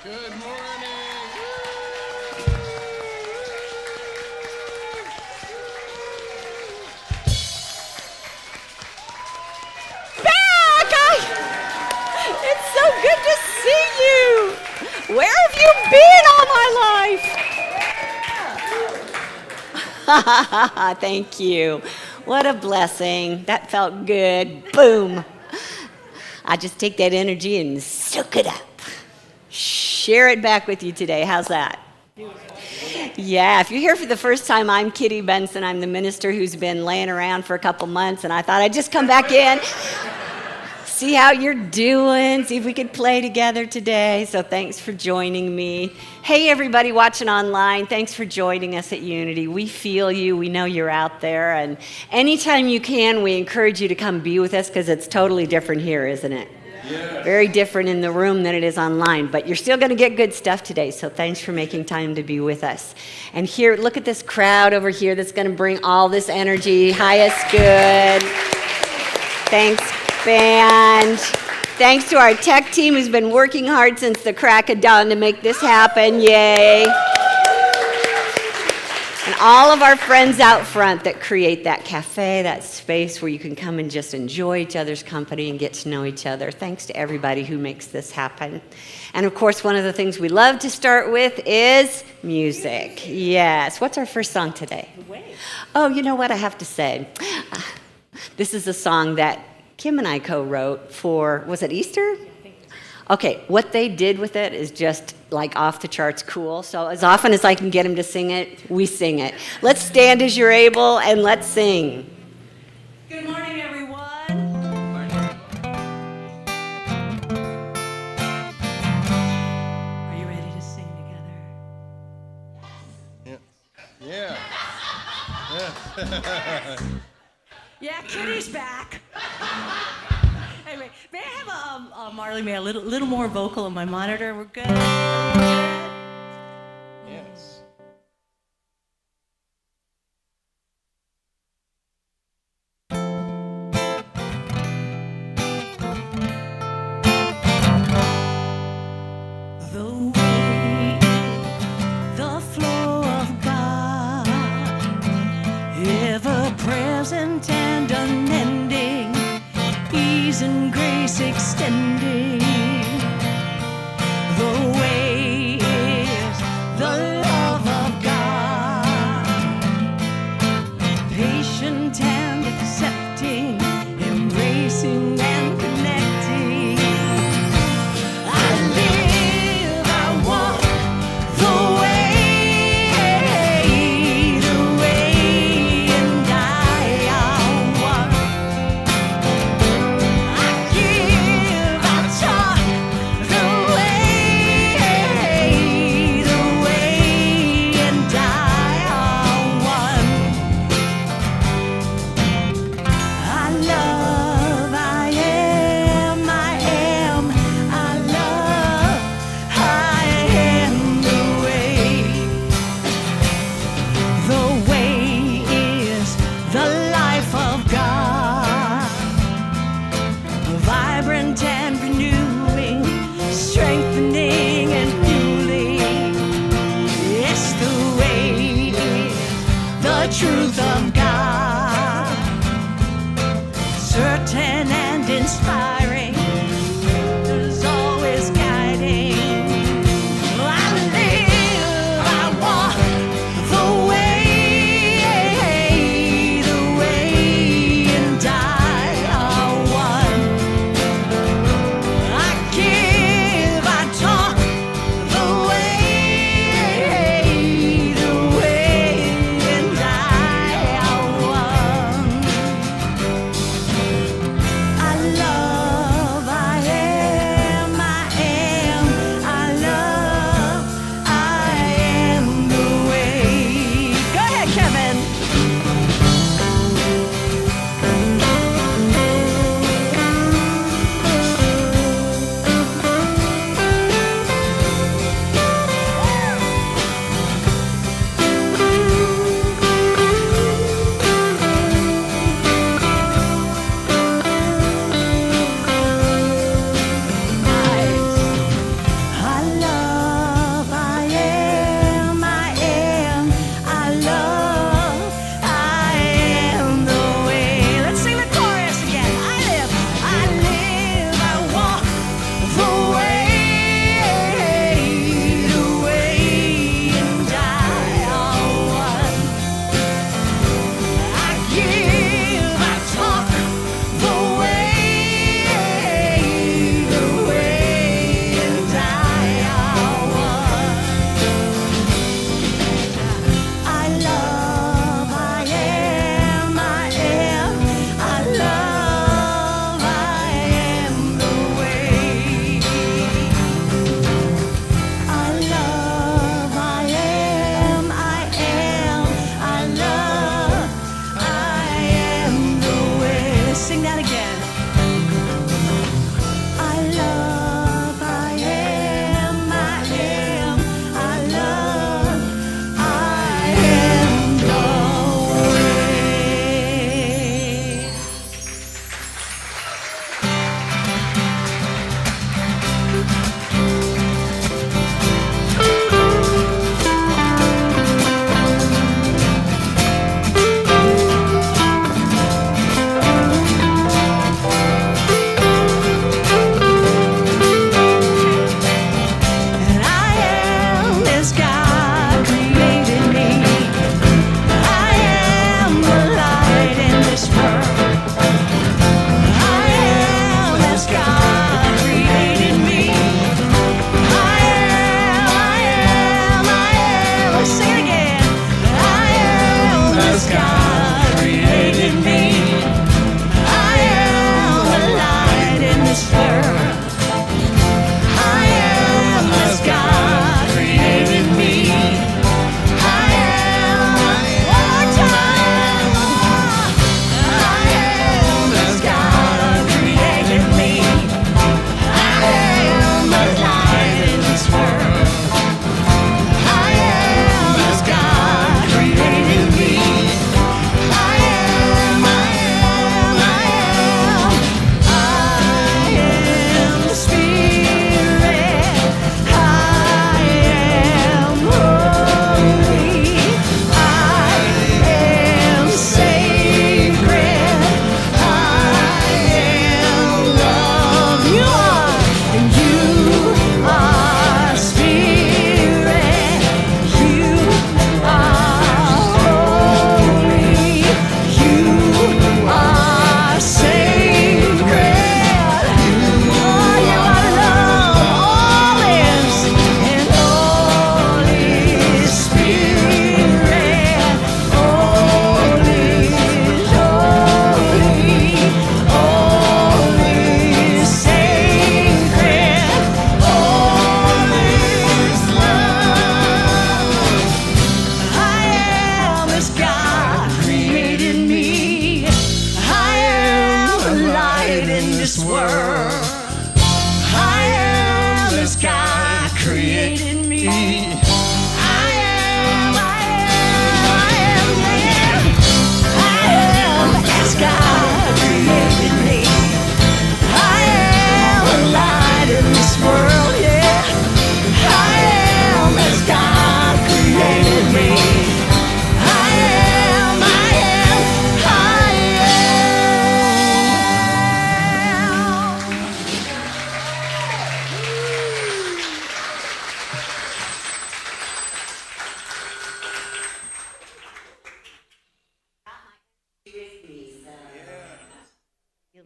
Good morning. Back! It's so good to see you. Where have you been all my life? Thank you. What a blessing. That felt good. Boom. I just take that energy and soak it up. Share it back with you today. How's that? Yeah, if you're here for the first time, I'm Kitty Benson. I'm the minister who's been laying around for a couple months, and I thought I'd just come back in, see how you're doing, see if we could play together today. So thanks for joining me. Hey, everybody watching online, thanks for joining us at Unity. We feel you. We know you're out there, and anytime you can, we encourage you to come be with us because it's totally different here, isn't it? Yes. Very different in the room than it is online, but you're still going to get good stuff today, so thanks for making time to be with us. And here, look at this crowd over here that's going to bring all this energy. Highest good. Thanks, band. Thanks to our tech team who's been working hard since the crack of dawn to make this happen. Yay. And all of our friends out front that create that cafe, that space where you can come and just enjoy each other's company and get to know each other. Thanks to everybody who makes this happen. And of course, one of the things we love to start with is music. Yes. What's our first song today? Oh, you know what I have to say? This is a song that Kim and I co-wrote for, was it Easter? Okay, what they did with it is just like off the charts cool. So as often as I can get them to sing it, we sing it. Let's stand as you're able and let's sing. Good morning, everyone. Are you ready to sing together? Yeah. Yeah, Kitty's back. Anyway, may I have Marley, may I a little more vocal on my monitor? We're good. Yes. The way, the flow of God, ever present and unending, ease and grace extending. The way is the love of God, patient and accepting, embracing and connecting. I live, I walk the way, and I walk. I give, I talk the way, and I one. I love, I am, I love, I am the way. The way is the life of God, vibrant and renewing, strengthening and fueling. Yes, the way is the truth of God, certain and inspiring, is always guiding. I live, I walk the way, and I are one. I give, I talk the way, and I are one. I love.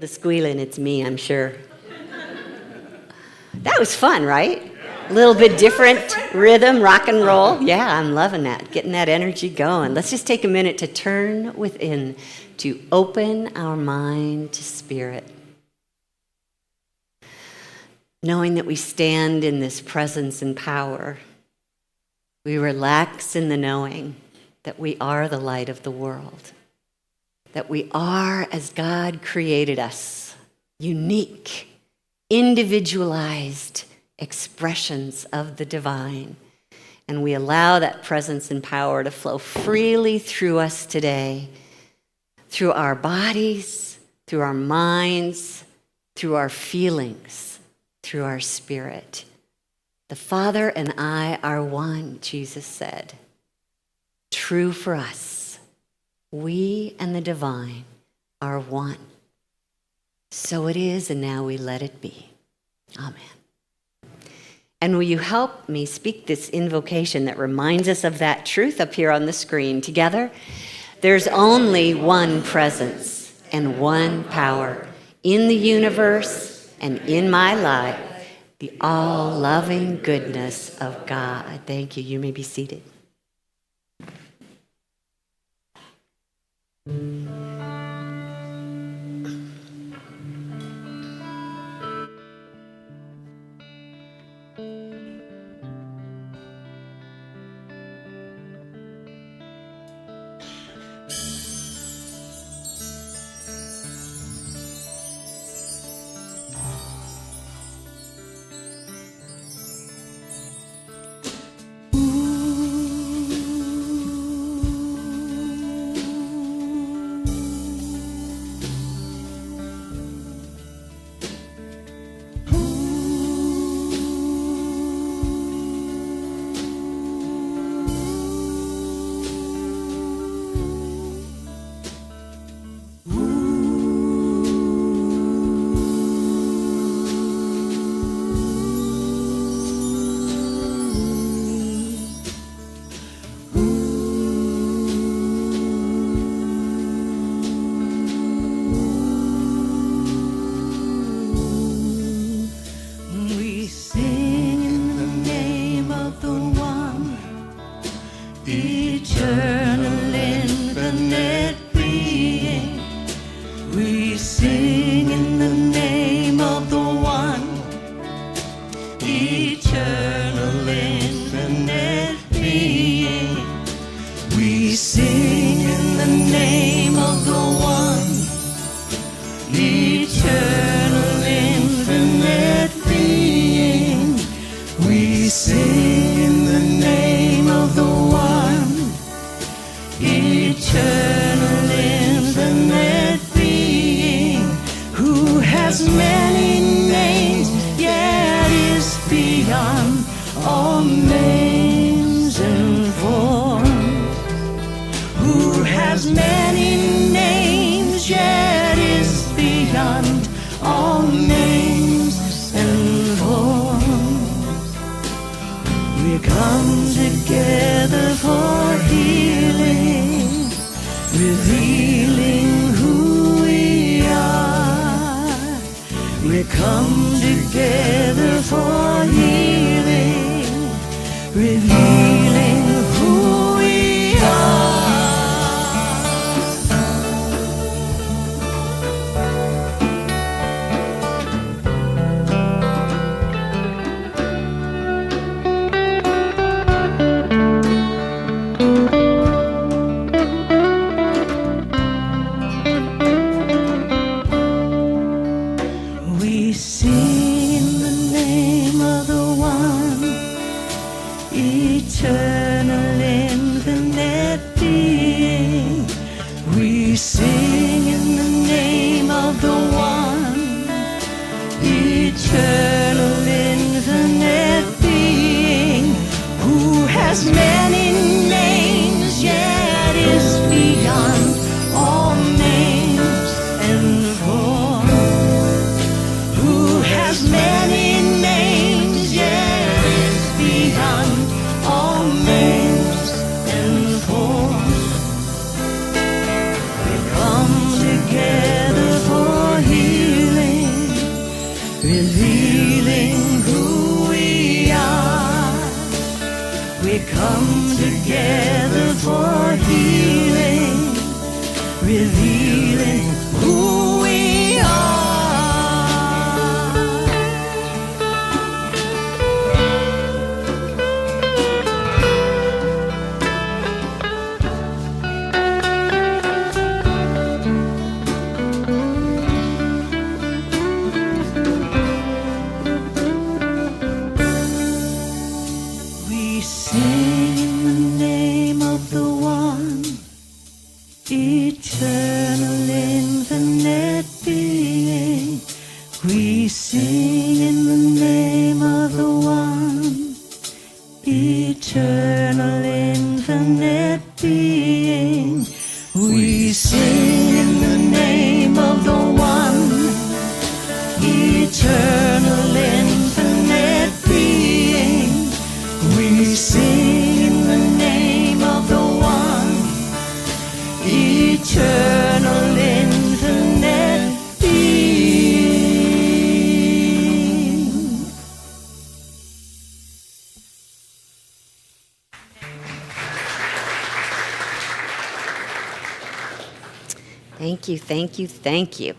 The squealing, it's me, I'm sure. That was fun, right? A little bit different rhythm, rock and roll. Yeah, I'm loving that, getting that energy going. Let's just take a minute to turn within, to open our mind to spirit. Knowing that we stand in this presence and power, we relax in the knowing that we are the light of the world, that we are as God created us, unique, individualized expressions of the divine. And we allow that presence and power to flow freely through us today, through our bodies, through our minds, through our feelings, through our spirit. The Father and I are one, Jesus said. True for us. We and the divine are one. So it is, and now we let it be. Amen. And will you help me speak this invocation that reminds us of that truth up here on the screen together? There's only one presence and one power in the universe and in my life, the all-loving goodness of God. Thank you. You may be seated. Together for healing. together for healing, revealing who we are. We sing in the name of the one, eternal, infinite being. We sing in the name of the one, eternal, infinite being. We sing in the name of the one, eternal, infinite being. We sing in the name of the one, eternal, infinite being. Thank you, thank you, thank you.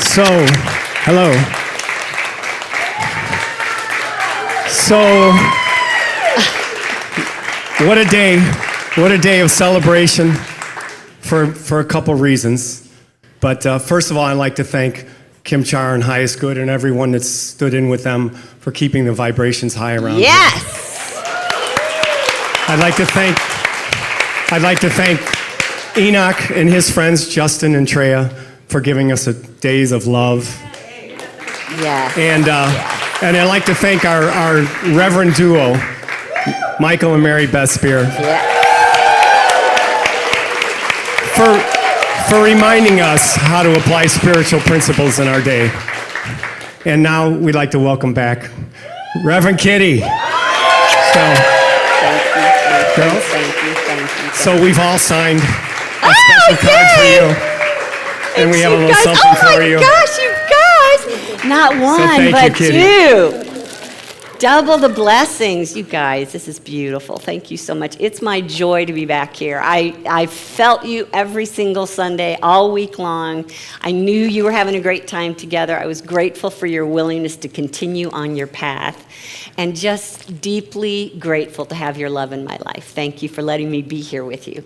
So, hello. So, what a day of celebration for a couple reasons. But first of all, I'd like to thank Kim Char and Highest Good and everyone that stood in with them for keeping the vibrations high around here. Yes! I'd like to thank Enoch and his friends, Justin and Treya, for giving us a days of love. Yeah. And I'd like to thank our Reverend duo, Michael and Mary Beth Spear, Yeah. for reminding us how to apply spiritual principles in our day. And now we'd like to welcome back Reverend Kitty. Thank you. So we've all signed a special card for you. And we have a little something for you. Oh my gosh, you guys! Not one, thank you, but Kitty. two. Double the blessings, you guys. This is beautiful. Thank you so much. It's my joy to be back here. I felt you every single Sunday, all week long. I knew you were having a great time together. I was grateful for your willingness to continue on your path, and just deeply grateful to have your love in my life. Thank you for letting me be here with you.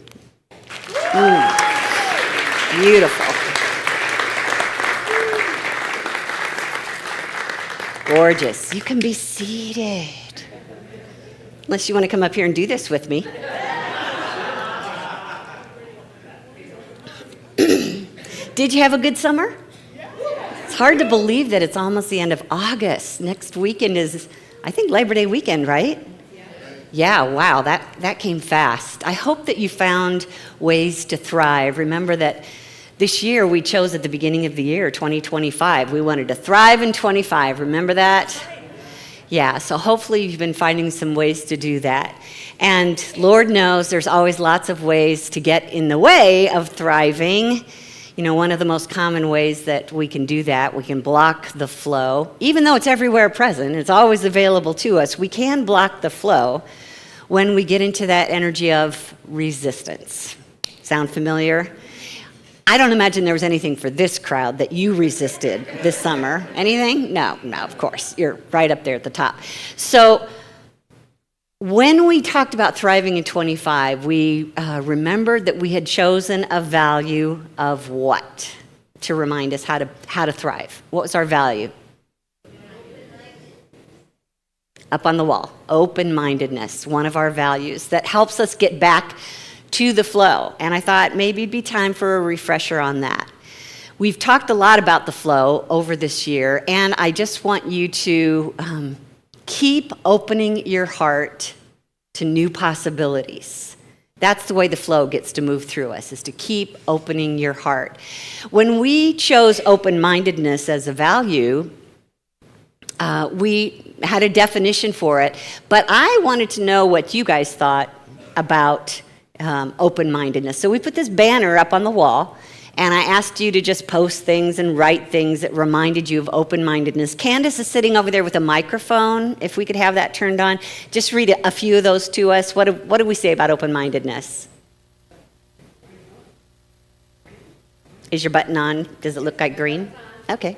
Beautiful. Gorgeous. You can be seated. Unless you want to come up here and do this with me. Did you have a good summer? It's hard to believe that it's almost the end of August. Next weekend is, I think, Labor Day weekend, right? Yeah, wow, that came fast. I hope that you found ways to thrive. Remember that this year we chose at the beginning of the year, 2025. We wanted to thrive in 25. Remember that? Yeah, so hopefully you've been finding some ways to do that. And Lord knows there's always lots of ways to get in the way of thriving. You know, one of the most common ways that we can do that, we can block the flow. Even though it's everywhere present, it's always available to us, we can block the flow when we get into that energy of resistance. Sound familiar? I don't imagine there was anything for this crowd that you resisted this summer. Anything? No, of course. You're right up there at the top. So when we talked about thriving in 25, we remembered that we had chosen a value of what? To remind us how to thrive. What was our value? Up on the wall. Open-mindedness, one of our values that helps us get back to the flow. And I thought maybe it'd be time for a refresher on that. We've talked a lot about the flow over this year, and I just want you to keep opening your heart to new possibilities. That's the way the flow gets to move through us, is to keep opening your heart. When we chose open-mindedness as a value, we had a definition for it, but I wanted to know what you guys thought about open-mindedness. So we put this banner up on the wall, and I asked you to just post things and write things that reminded you of open-mindedness. Candace is sitting over there with a microphone. If we could have that turned on, just read a few of those to us. What do we say about open-mindedness? Is your button on? Does it look like green? Okay.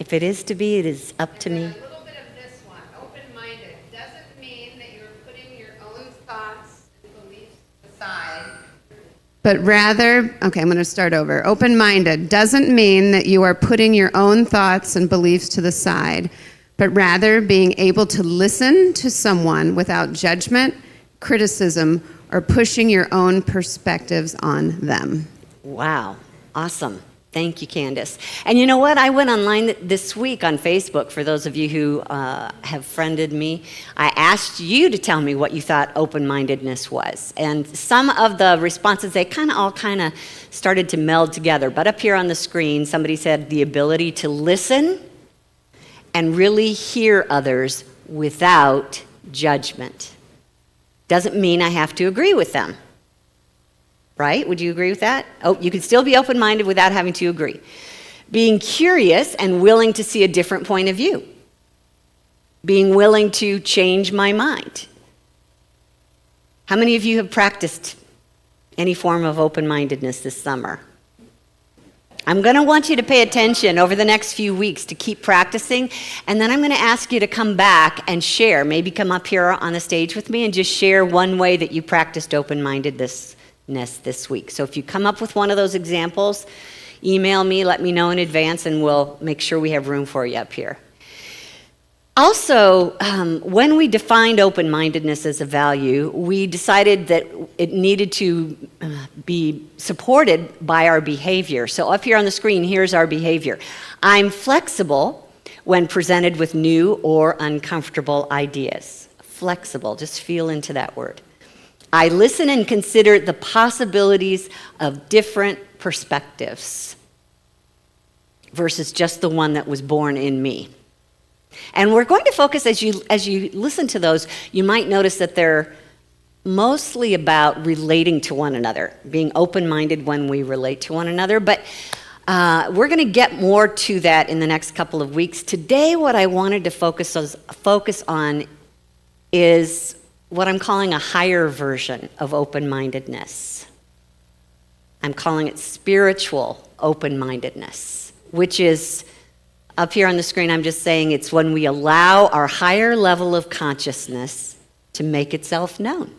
If it is to be, it is up to me. A little bit of this one, open-minded, doesn't mean that you're putting your own thoughts and beliefs aside. But rather, okay, I'm going to start over. Open-minded doesn't mean that you are putting your own thoughts and beliefs to the side, but rather being able to listen to someone without judgment, criticism, or pushing your own perspectives on them. Wow, awesome. Thank you, Candace. And you know what? I went online this week on Facebook, for those of you who have friended me. I asked you to tell me what you thought open-mindedness was. And some of the responses, they all started to meld together. But up here on the screen, somebody said the ability to listen and really hear others without judgment. Doesn't mean I have to agree with them. Right? Would you agree with that? Oh, you can still be open-minded without having to agree. Being curious and willing to see a different point of view. Being willing to change my mind. How many of you have practiced any form of open-mindedness this summer? I'm going to want you to pay attention over the next few weeks to keep practicing, and then I'm going to ask you to come back and share. Maybe come up here on the stage with me and just share one way that you practiced open-mindedness this week. So if you come up with one of those examples, email me, let me know in advance, and we'll make sure we have room for you up here. Also, when we defined open-mindedness as a value, we decided that it needed to be supported by our behavior. So up here on the screen, here's our behavior. I'm flexible when presented with new or uncomfortable ideas. Flexible, just feel into that word. I listen and consider the possibilities of different perspectives versus just the one that was born in me. And we're going to focus, as you listen to those, you might notice that they're mostly about relating to one another, being open-minded when we relate to one another. But we're going to get more to that in the next couple of weeks. Today, what I wanted to focus on is what I'm calling a higher version of open-mindedness. I'm calling it spiritual open-mindedness, which is, up here on the screen, I'm just saying it's when we allow our higher level of consciousness to make itself known,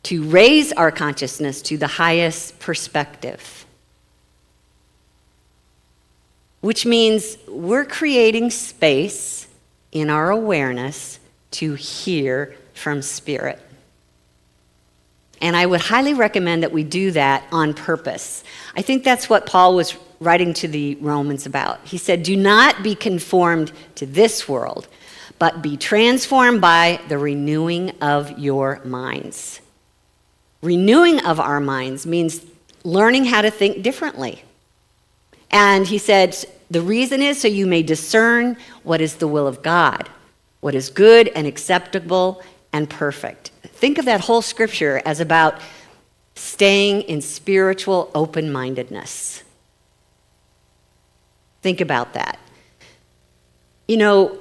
to raise our consciousness to the highest perspective, which means we're creating space in our awareness to hear from Spirit. And I would highly recommend that we do that on purpose. I think that's what Paul was writing to the Romans about. He said, do not be conformed to this world, but be transformed by the renewing of your minds. Renewing of our minds means learning how to think differently. And he said, the reason is so you may discern what is the will of God, what is good and acceptable and perfect. Think of that whole scripture as about staying in spiritual open-mindedness. Think about that. You know,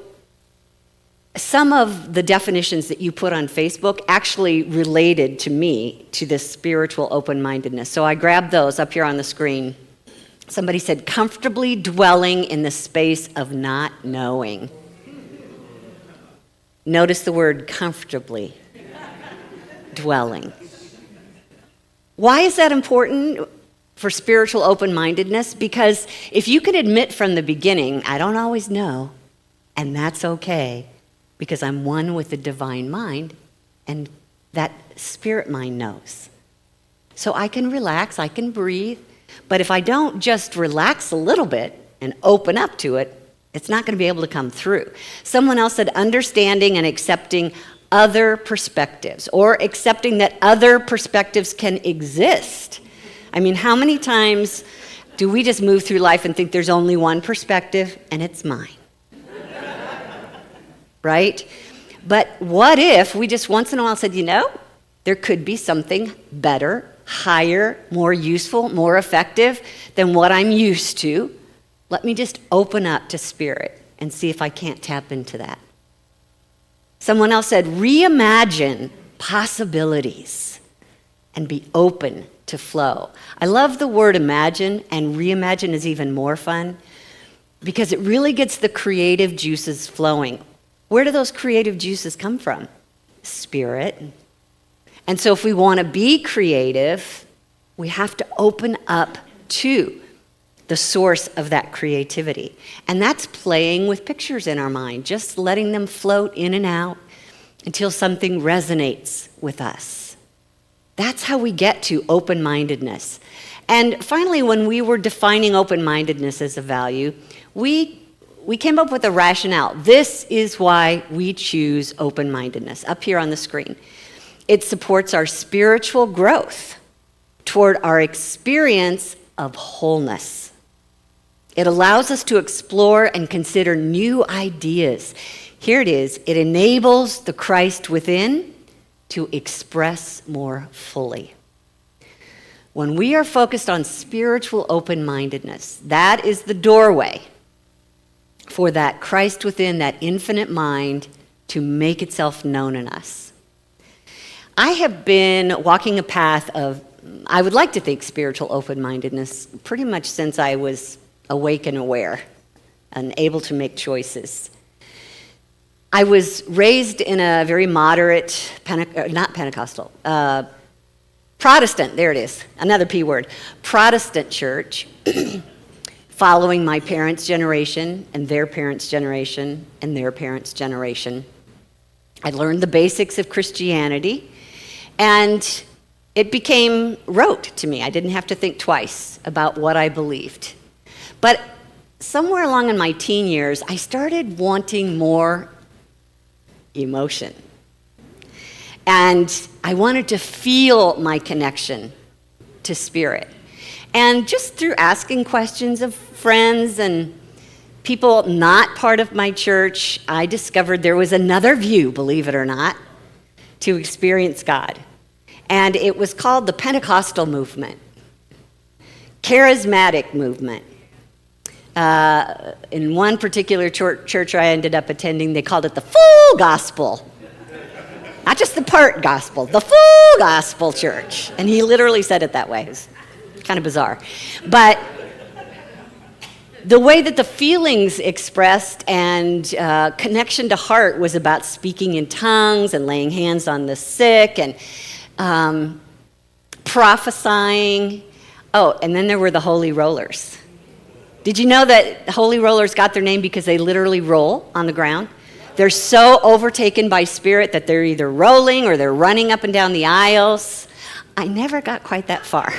some of the definitions that you put on Facebook actually related to me to this spiritual open-mindedness. So I grabbed those up here on the screen. Somebody said, comfortably dwelling in the space of not knowing. Notice the word comfortably dwelling. Why is that important for spiritual open-mindedness? Because if you can admit from the beginning, I don't always know, and that's okay, because I'm one with the divine mind, and that spirit mind knows. so I can relax, I can breathe. But if I don't just relax a little bit and open up to it, it's not going to be able to come through. Someone else said understanding and accepting other perspectives, or accepting that other perspectives can exist. I mean, how many times do we just move through life and think there's only one perspective and it's mine? Right? But what if we just once in a while said, there could be something better, higher, more useful, more effective than what I'm used to. Let me just open up to spirit and see if I can't tap into that. Someone else said, reimagine possibilities and be open to flow. I love the word imagine, and reimagine is even more fun because it really gets the creative juices flowing. Where do those creative juices come from? Spirit. And so if we want to be creative, we have to open up to the source of that creativity. And that's playing with pictures in our mind, just letting them float in and out until something resonates with us. That's how we get to open-mindedness. And finally, when we were defining open-mindedness as a value, we came up with a rationale. This is why we choose open-mindedness, up here on the screen. It supports our spiritual growth toward our experience of wholeness. It allows us to explore and consider new ideas. Here it is. It enables the Christ within to express more fully. When we are focused on spiritual open-mindedness, that is the doorway for that Christ within, that infinite mind, to make itself known in us. I have been walking a path of, I would like to think, spiritual open-mindedness pretty much since I was awake and aware and able to make choices. I was raised in a very moderate, Protestant, there it is, another P word, Protestant church, following my parents' generation and their parents' generation and their parents' generation. I learned the basics of Christianity, and it became rote to me. I didn't have to think twice about what I believed. But somewhere along in my teen years, I started wanting more emotion. And I wanted to feel my connection to spirit. And just through asking questions of friends and people not part of my church, I discovered there was another view, believe it or not, to experience God. And it was called the Pentecostal movement, charismatic movement. In one particular church I ended up attending, they called it the full gospel. Not just the part gospel, the full gospel church. And he literally said it that way. It was kind of bizarre. But the way that the feelings expressed and connection to heart was about speaking in tongues and laying hands on the sick and prophesying. Oh, and then there were the holy rollers. Did you know that holy rollers got their name because they literally roll on the ground? They're so overtaken by spirit that they're either rolling or they're running up and down the aisles. I never got quite that far,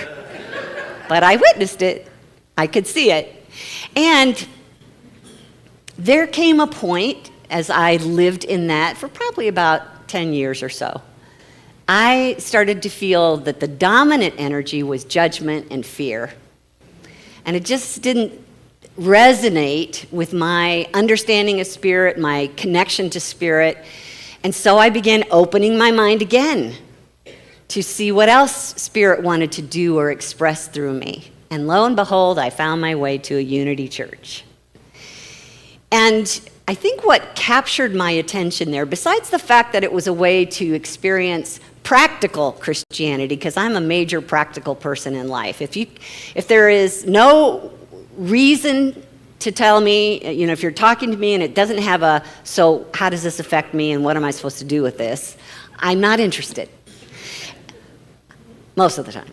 but I witnessed it. I could see it. And there came a point, as I lived in that for probably about 10 years or so, I started to feel that the dominant energy was judgment and fear. And it just didn't resonate with my understanding of spirit, my connection to spirit. And so I began opening my mind again to see what else spirit wanted to do or express through me. And lo and behold, I found my way to a Unity church. And I think what captured my attention there, besides the fact that it was a way to experience practical Christianity, because I'm a major practical person in life. If there is no reason to tell me, if you're talking to me and it doesn't have a, so how does this affect me and what am I supposed to do with this? I'm not interested. Most of the time.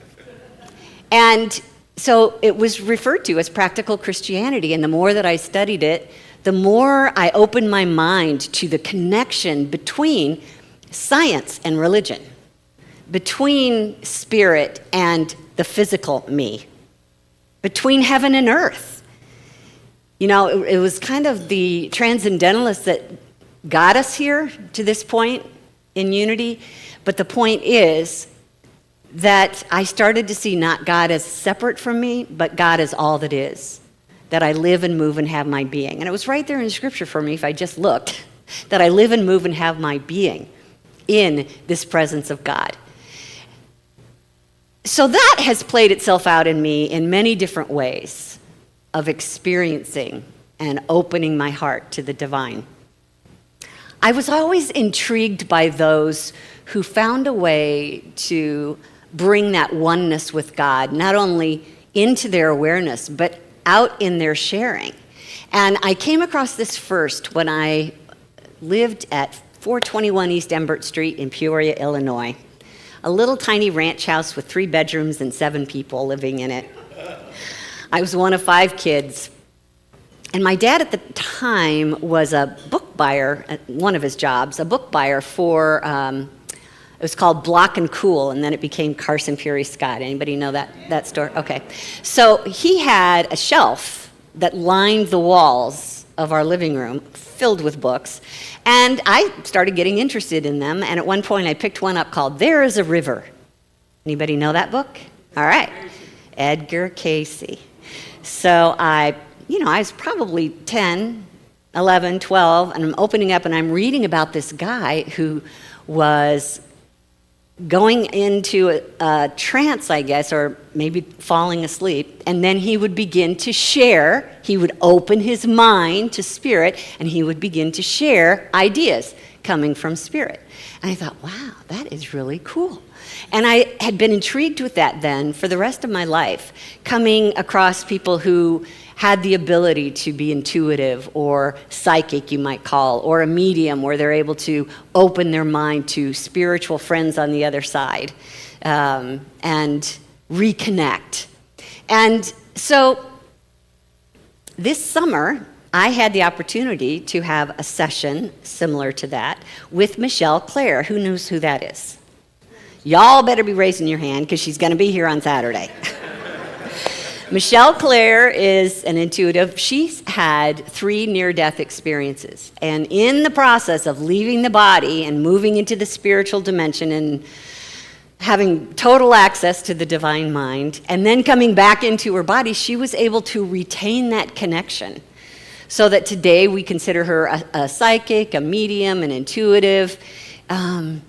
And so it was referred to as practical Christianity, and the more that I studied it, the more I opened my mind to the connection between science and religion. between spirit and the physical me, between heaven and earth. You know, it was kind of the transcendentalists that got us here to this point in unity. But the point is that I started to see not God as separate from me, but God as all that is, that I live and move and have my being. And it was right there in Scripture for me, if I just looked, that I live and move and have my being in this presence of God. So that has played itself out in me in many different ways of experiencing and opening my heart to the divine. I was always intrigued by those who found a way to bring that oneness with God, not only into their awareness, but out in their sharing. And I came across this first when I lived at 421 East Embert Street in Peoria, Illinois. A little tiny ranch house with 3 bedrooms and 7 people living in it. I was one of 5 kids. And my dad at the time was a book buyer, one of his jobs, a book buyer for, it was called Block and Cool, and then it became Carson Peary Scott. Anybody know that store? Okay. So he had a shelf that lined the walls of our living room, filled with books, and I started getting interested in them, and at one point I picked one up called There is a River. Anybody know that book? All right. Edgar Cayce. So I was probably 10, 11, 12, and I'm opening up and I'm reading about this guy who was going into a trance, I guess, or maybe falling asleep, and then he would begin to share. He would open his mind to spirit, and he would begin to share ideas coming from spirit. And I thought, wow, that is really cool. And I had been intrigued with that then for the rest of my life, coming across people who had the ability to be intuitive or psychic, you might call, or a medium where they're able to open their mind to spiritual friends on the other side and reconnect. And so this summer, I had the opportunity to have a session similar to that with Michelle Clare. Who knows who that is? Y'all better be raising your hand because she's going to be here on Saturday. Michelle Clare is an intuitive. She's had 3 near-death experiences. And in the process of leaving the body and moving into the spiritual dimension and having total access to the divine mind, and then coming back into her body, she was able to retain that connection. So that today we consider her a psychic, a medium, an intuitive. And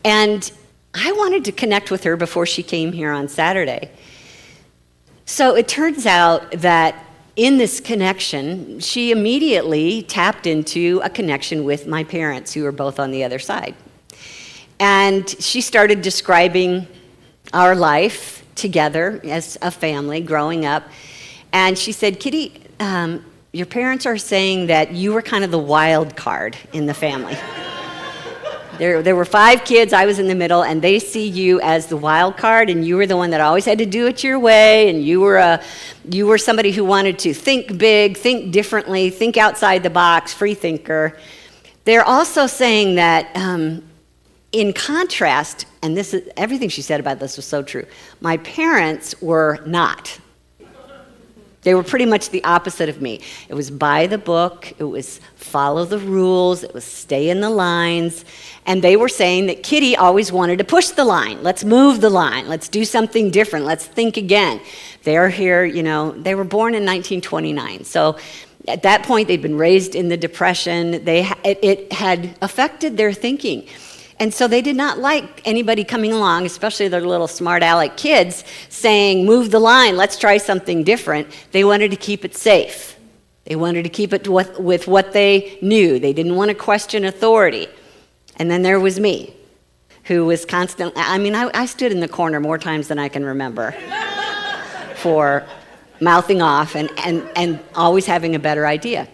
I wanted to connect with her before she came here on Saturday. So it turns out that in this connection, she immediately tapped into a connection with my parents, who are both on the other side. And she started describing our life together as a family growing up. And she said, Kitty, your parents are saying that you were kind of the wild card in the family. There were 5 kids, I was in the middle, and they see you as the wild card, and you were the one that always had to do it your way, and you were somebody who wanted to think big, think differently, think outside the box, free thinker. They're also saying that in contrast, and this is everything she said about this was so true, my parents were not. They were pretty much the opposite of me. It was by the book, it was follow the rules, it was stay in the lines, and they were saying that Kitty always wanted to push the line. Let's move the line, let's do something different, let's think again. They're here, they were born in 1929, so at that point they'd been raised in the Depression. It had affected their thinking. And so they did not like anybody coming along, especially their little smart aleck kids, saying, move the line, let's try something different. They wanted to keep it safe. They wanted to keep it with what they knew. They didn't want to question authority. And then there was me, who was constantly, I stood in the corner more times than I can remember for mouthing off and always having a better idea.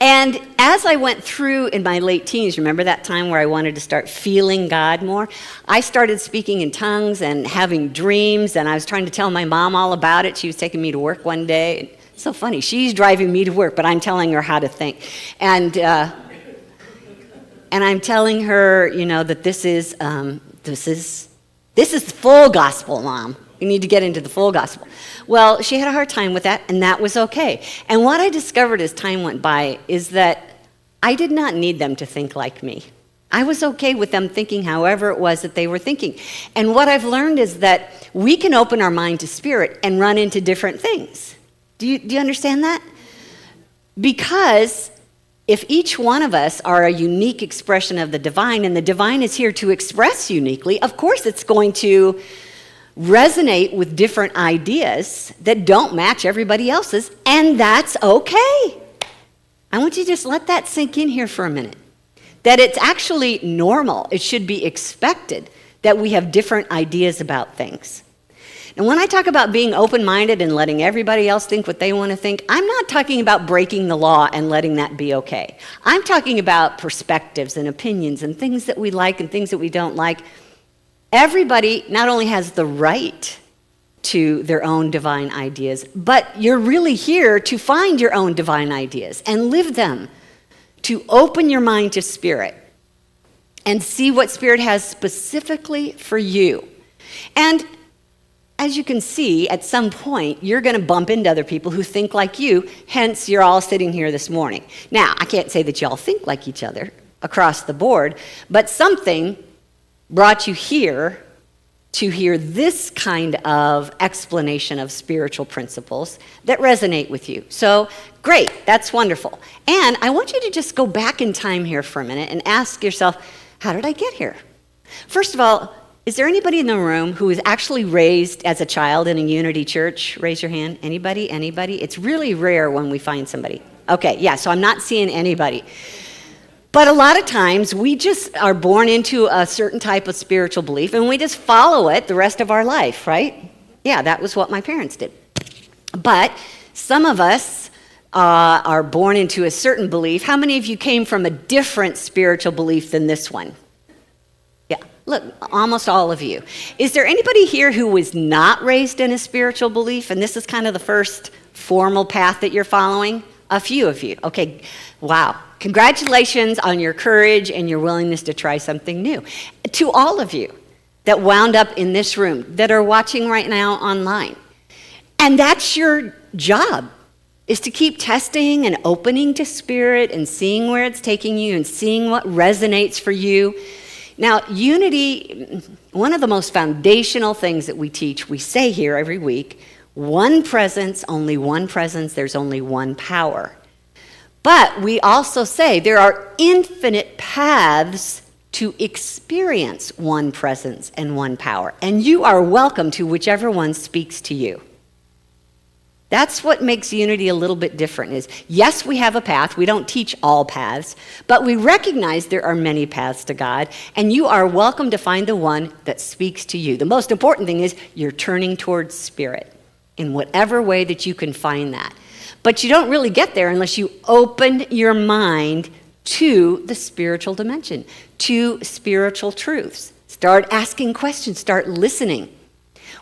And as I went through in my late teens, remember that time where I wanted to start feeling God more? I started speaking in tongues and having dreams, and I was trying to tell my mom all about it. She was taking me to work one day. It's so funny. She's driving me to work, but I'm telling her how to think. And and I'm telling her, that this is full gospel, Mom. You need to get into the full gospel. Well, she had a hard time with that, and that was okay. And what I discovered as time went by is that I did not need them to think like me. I was okay with them thinking however it was that they were thinking. And what I've learned is that we can open our mind to spirit and run into different things. Do you understand that? Because if each one of us are a unique expression of the divine, and the divine is here to express uniquely, of course it's going to resonate with different ideas that don't match everybody else's, and that's okay. I want you to just let that sink in here for a minute. That it's actually normal, it should be expected that we have different ideas about things. And when I talk about being open-minded and letting everybody else think what they want to think, I'm not talking about breaking the law and letting that be okay. I'm talking about perspectives and opinions and things that we like and things that we don't like. Everybody not only has the right to their own divine ideas, but you're really here to find your own divine ideas and live them, to open your mind to spirit and see what spirit has specifically for you. And as you can see, at some point, you're going to bump into other people who think like you, hence you're all sitting here this morning. Now, I can't say that you all think like each other across the board, but something brought you here to hear this kind of explanation of spiritual principles that resonate with you. So, great, that's wonderful. And I want you to just go back in time here for a minute and ask yourself, how did I get here? First of all, is there anybody in the room who was actually raised as a child in a Unity church? Raise your hand. Anybody? Anybody? It's really rare when we find somebody. Okay, yeah, so I'm not seeing anybody. But a lot of times, we just are born into a certain type of spiritual belief, and we just follow it the rest of our life, right? Yeah, that was what my parents did. But some of us are born into a certain belief. How many of you came from a different spiritual belief than this one? Yeah, look, almost all of you. Is there anybody here who was not raised in a spiritual belief, and this is kind of the first formal path that you're following? A few of you. Okay, wow. Congratulations on your courage and your willingness to try something new. To all of you that wound up in this room, that are watching right now online. And that's your job, is to keep testing and opening to spirit and seeing where it's taking you and seeing what resonates for you. Now, unity, one of the most foundational things that we teach, we say here every week, one presence, only one presence, there's only one power. But we also say there are infinite paths to experience one presence and one power. And you are welcome to whichever one speaks to you. That's what makes unity a little bit different is, yes, we have a path. We don't teach all paths, but we recognize there are many paths to God, and you are welcome to find the one that speaks to you. The most important thing is you're turning towards spirit in whatever way that you can find that. But you don't really get there unless you open your mind to the spiritual dimension, to spiritual truths. Start asking questions, start listening.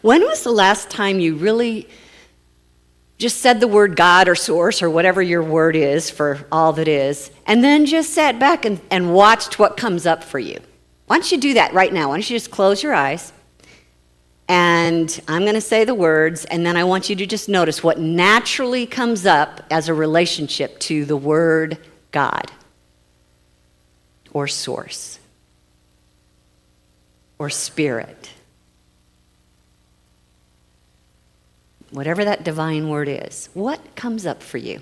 When was the last time you really just said the word God or source or whatever your word is for all that is, and then just sat back and watched what comes up for you? Why don't you do that right now? Why don't you just close your eyes? And I'm going to say the words, and then I want you to just notice what naturally comes up as a relationship to the word God, or source, or spirit. Whatever that divine word is, what comes up for you?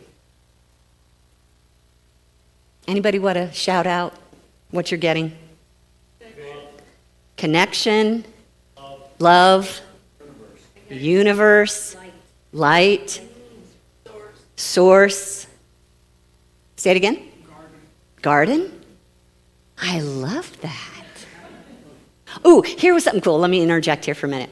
Anybody want to shout out what you're getting? Connection. Love, universe, light, source. Say it again. Garden. I love that. Ooh, here was something cool. Let me interject here for a minute.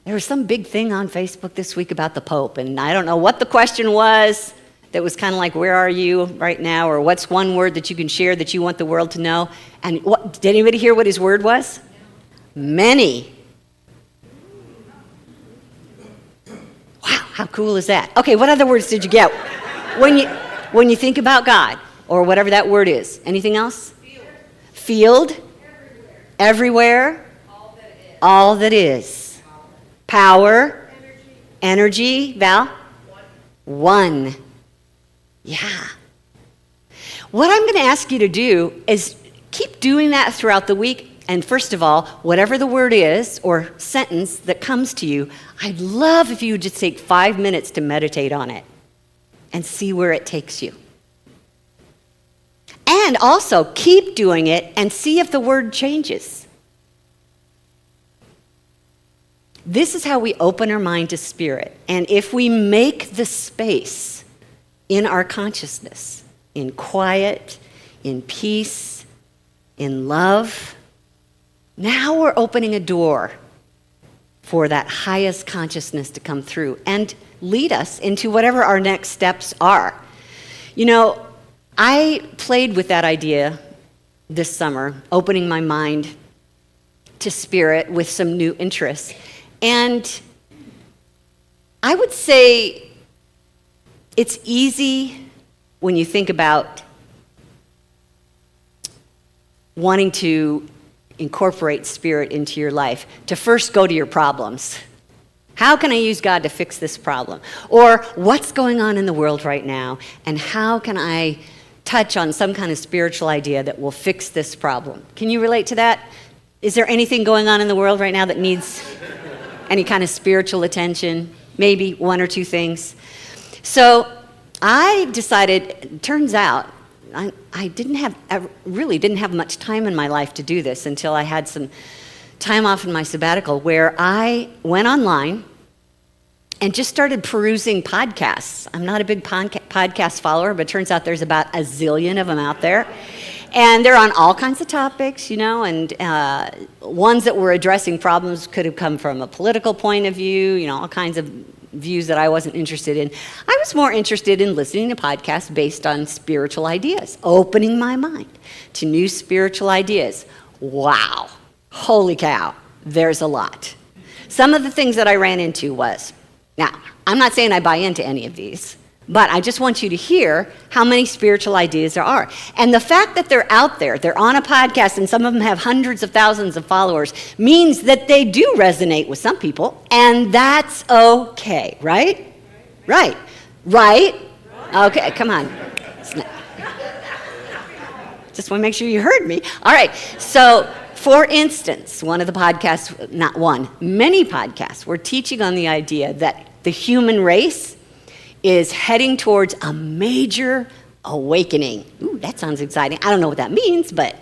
There was some big thing on Facebook this week about the Pope, and I don't know what the question was. That was kind of like, where are you right now? Or what's one word that you can share that you want the world to know? And did anybody hear what his word was? Many. Wow, how cool is that? Okay, what other words did you get? When you think about God, or whatever that word is. Anything else? Field? Everywhere? All that is. Power? Energy? Val? One. Yeah. What I'm going to ask you to do is keep doing that throughout the week. And first of all, whatever the word is or sentence that comes to you, I'd love if you would just take 5 minutes to meditate on it and see where it takes you. And also keep doing it and see if the word changes. This is how we open our mind to spirit. And if we make the space in our consciousness, in quiet, in peace, in love, now we're opening a door for that highest consciousness to come through and lead us into whatever our next steps are. You know, I played with that idea this summer, opening my mind to spirit with some new interests. And I would say it's easy when you think about wanting to incorporate spirit into your life to first go to your problems. How can I use God to fix this problem? Or what's going on in the world right now, and how can I touch on some kind of spiritual idea that will fix this problem? Can you relate to that? Is there anything going on in the world right now that needs any kind of spiritual attention? Maybe one or two things. So I decided, it turns out, I really didn't have much time in my life to do this until I had some time off in my sabbatical, where I went online and just started perusing podcasts. I'm not a big podcast follower, but it turns out there's about a zillion of them out there. And they're on all kinds of topics, you know, and ones that were addressing problems could have come from a political point of view, you know, all kinds of views that I wasn't interested in. I was more interested in listening to podcasts based on spiritual ideas, opening my mind to new spiritual ideas. Wow. Holy cow. There's a lot. Some of the things that I ran into was, now, I'm not saying I buy into any of these, but I just want you to hear how many spiritual ideas there are. And the fact that they're out there, they're on a podcast, and some of them have hundreds of thousands of followers, means that they do resonate with some people, and that's okay, right? Right. Right? Okay, come on. Just want to make sure you heard me. All right, so for instance, one of the podcasts, not one, many podcasts were teaching on the idea that the human race is heading towards a major awakening. Ooh, that sounds exciting. I don't know what that means, but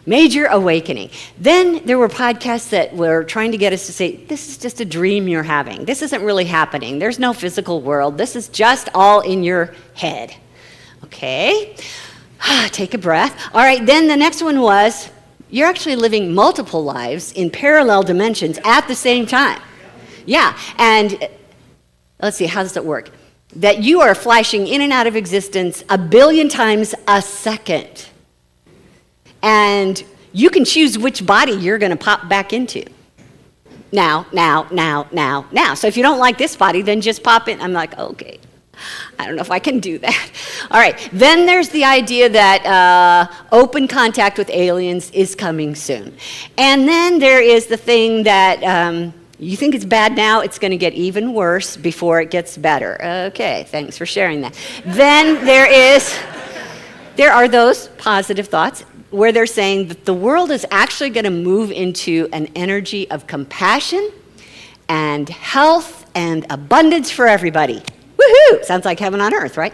major awakening. Then there were podcasts that were trying to get us to say, this is just a dream you're having. This isn't really happening. There's no physical world. This is just all in your head. Okay, take a breath. All right, then the next one was, you're actually living multiple lives in parallel dimensions at the same time. Yeah, and let's see, how does it work? That you are flashing in and out of existence 1 billion times a second. And you can choose which body you're going to pop back into. Now. So if you don't like this body, then just pop in. I'm like, okay, I don't know if I can do that. All right, then there's the idea that open contact with aliens is coming soon. And then there is the thing that you think it's bad now, it's going to get even worse before it gets better. Okay, thanks for sharing that. Then there are those positive thoughts where they're saying that the world is actually going to move into an energy of compassion and health and abundance for everybody. Woohoo! Sounds like heaven on earth, right?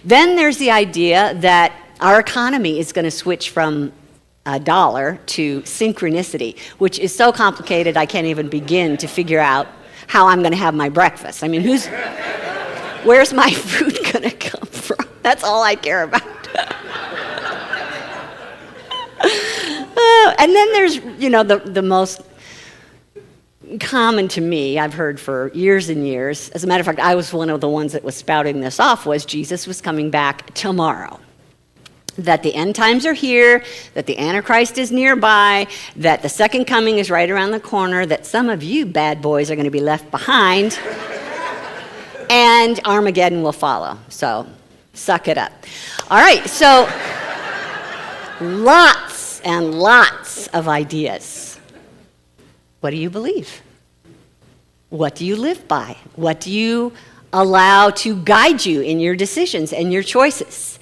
Then there's the idea that our economy is going to switch from $1 to synchronicity, which is so complicated I can't even begin to figure out how I'm going to have my breakfast. I mean, where's my food going to come from? That's all I care about. And then there's, you know, the most common to me, I've heard for years and years, as a matter of fact, I was one of the ones that was spouting this off, was Jesus was coming back tomorrow. That the end times are here, that the Antichrist is nearby, that the second coming is right around the corner, that some of you bad boys are going to be left behind, and Armageddon will follow. So, suck it up. All right, so lots and lots of ideas. What do you believe? What do you live by? What do you allow to guide you in your decisions and your choices?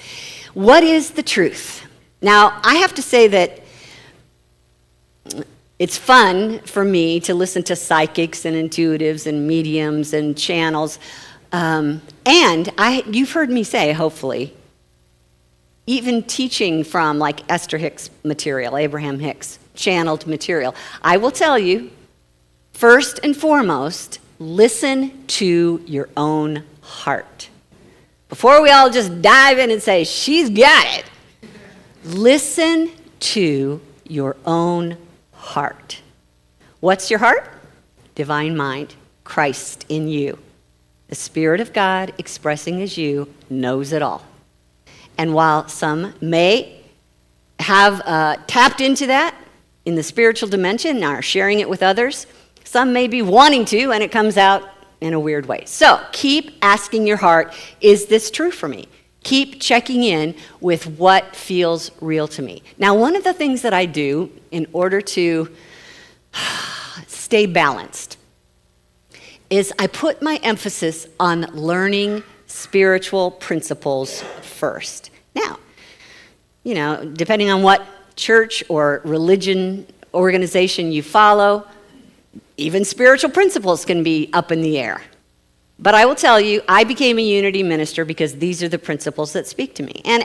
What is the truth? Now, I have to say that it's fun for me to listen to psychics and intuitives and mediums and channels. You've heard me say, hopefully, even teaching from like Esther Hicks material, Abraham Hicks, channeled material. I will tell you, first and foremost, listen to your own heart. Before we all just dive in and say, she's got it, listen to your own heart. What's your heart? Divine mind, Christ in you. The Spirit of God expressing as you knows it all. And while some may have tapped into that in the spiritual dimension and are sharing it with others, some may be wanting to, and it comes out in a weird way. So keep asking your heart, is this true for me? Keep checking in with what feels real to me. Now, one of the things that I do in order to stay balanced is I put my emphasis on learning spiritual principles first. Now, depending on what church or religion organization you follow, even spiritual principles can be up in the air. But I will tell you, I became a unity minister because these are the principles that speak to me. And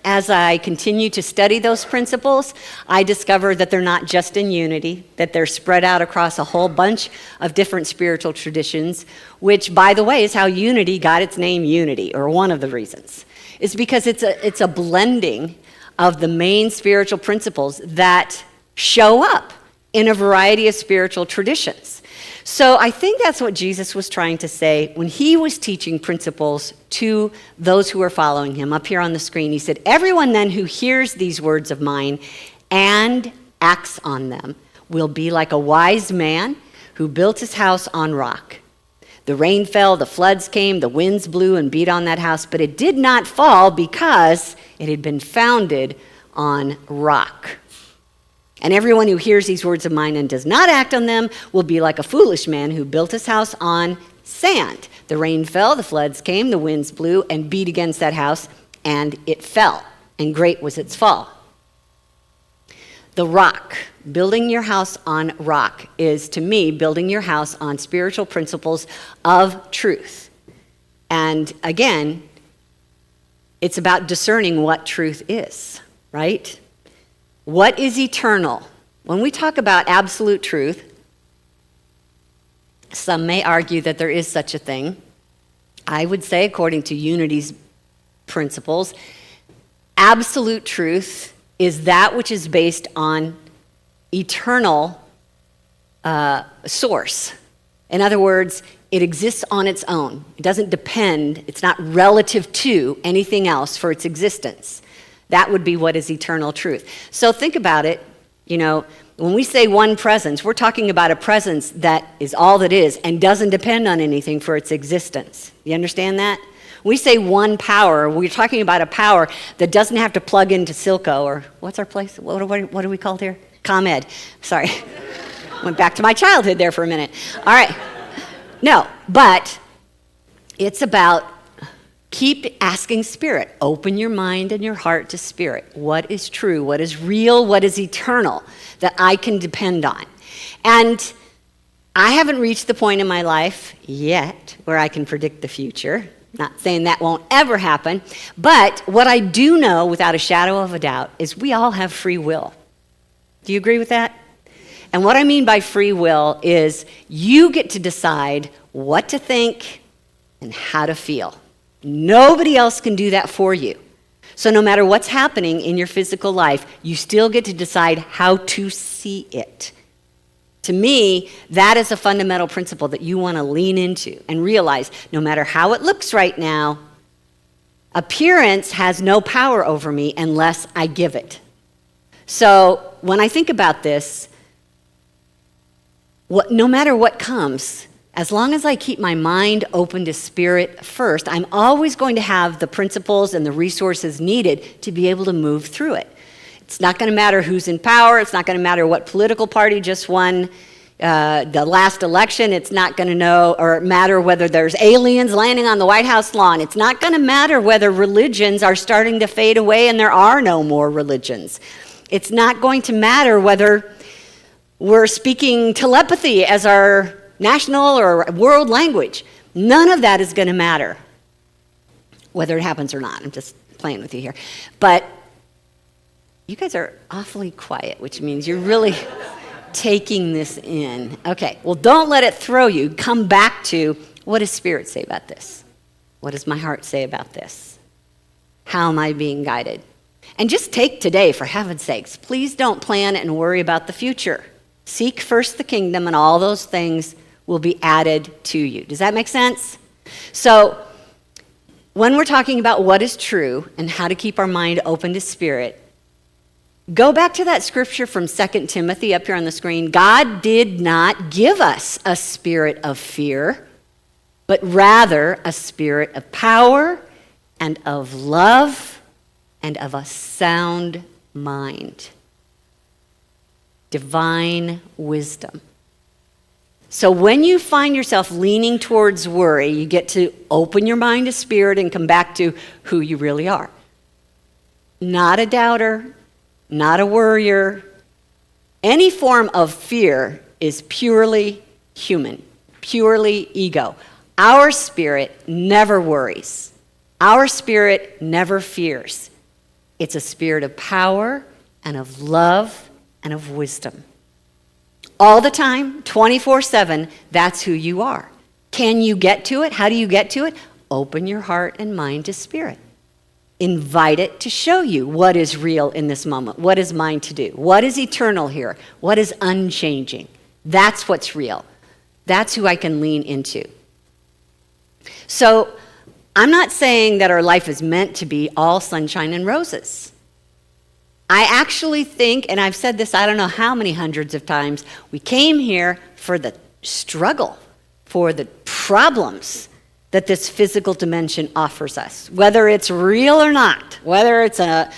as I continue to study those principles, I discover that they're not just in unity, that they're spread out across a whole bunch of different spiritual traditions, which, by the way, is how unity got its name unity, or one of the reasons. Is because it's a blending of the main spiritual principles that show up in a variety of spiritual traditions. So I think that's what Jesus was trying to say when he was teaching principles to those who were following him. Up here on the screen, he said, "Everyone then who hears these words of mine and acts on them will be like a wise man who built his house on rock. The rain fell, the floods came, the winds blew and beat on that house, but it did not fall because it had been founded on rock. And everyone who hears these words of mine and does not act on them will be like a foolish man who built his house on sand. The rain fell, the floods came, the winds blew and beat against that house, and it fell, and great was its fall." The rock, building your house on rock, is to me building your house on spiritual principles of truth. And again, it's about discerning what truth is, right? What is eternal? When we talk about absolute truth, some may argue that there is such a thing. I would say, according to Unity's principles, absolute truth is that which is based on eternal source. In other words, it exists on its own. It doesn't depend, it's not relative to anything else for its existence. That would be what is eternal truth. So think about it, when we say one presence, we're talking about a presence that is all that is and doesn't depend on anything for its existence. You understand that? When we say one power, we're talking about a power that doesn't have to plug into Silco, or what's our place? What are we called here? ComEd. Sorry. Went back to my childhood there for a minute. All right. No, but it's about keep asking Spirit. Open your mind and your heart to Spirit. What is true? What is real? What is eternal that I can depend on? And I haven't reached the point in my life yet where I can predict the future. Not saying that won't ever happen. But what I do know without a shadow of a doubt is we all have free will. Do you agree with that? And what I mean by free will is you get to decide what to think and how to feel. Nobody else can do that for you. So no matter what's happening in your physical life, you still get to decide how to see it. To me, that is a fundamental principle that you want to lean into and realize no matter how it looks right now, appearance has no power over me unless I give it. So when I think about this, no matter what comes, as long as I keep my mind open to Spirit first, I'm always going to have the principles and the resources needed to be able to move through it. It's not going to matter who's in power. It's not going to matter what political party just won the last election. It's not going to matter whether there's aliens landing on the White House lawn. It's not going to matter whether religions are starting to fade away and there are no more religions. It's not going to matter whether we're speaking telepathy as our national or world language. None of that is going to matter, whether it happens or not. I'm just playing with you here. But you guys are awfully quiet, which means you're really taking this in. Okay, well, don't let it throw you. Come back to, what does Spirit say about this? What does my heart say about this? How am I being guided? And just take today, for heaven's sakes. Please don't plan and worry about the future. Seek first the kingdom, and all those things will be added to you. Does that make sense? So, when we're talking about what is true and how to keep our mind open to Spirit, go back to that scripture from 2 Timothy up here on the screen. God did not give us a spirit of fear, but rather a spirit of power and of love and of a sound mind. Divine wisdom. So when you find yourself leaning towards worry, you get to open your mind to Spirit and come back to who you really are. Not a doubter, not a worrier. Any form of fear is purely human, purely ego. Our spirit never worries. Our spirit never fears. It's a spirit of power and of love and of wisdom. All the time, 24/7, that's who you are. Can you get to it? How do you get to it? Open your heart and mind to Spirit. Invite it to show you what is real in this moment, what is mine to do, what is eternal here, what is unchanging. That's what's real. That's who I can lean into. So I'm not saying that our life is meant to be all sunshine and roses. I actually think, and I've said this I don't know how many hundreds of times, we came here for the struggle, for the problems that this physical dimension offers us, whether it's real or not, whether it's a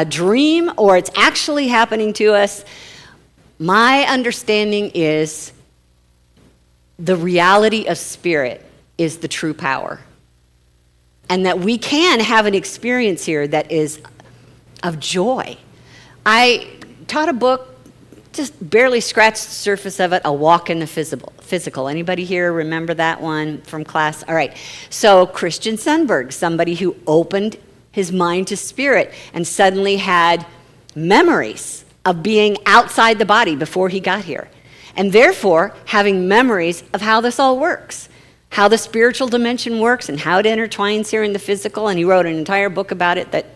dream or it's actually happening to us. My understanding is the reality of Spirit is the true power, and that we can have an experience here that is of joy. I taught a book, just barely scratched the surface of it, A Walk in the Physical. Anybody here remember that one from class? All right. So Christian Sundberg, somebody who opened his mind to Spirit and suddenly had memories of being outside the body before he got here. And therefore, having memories of how this all works, how the spiritual dimension works and how it intertwines here in the physical. And he wrote an entire book about it that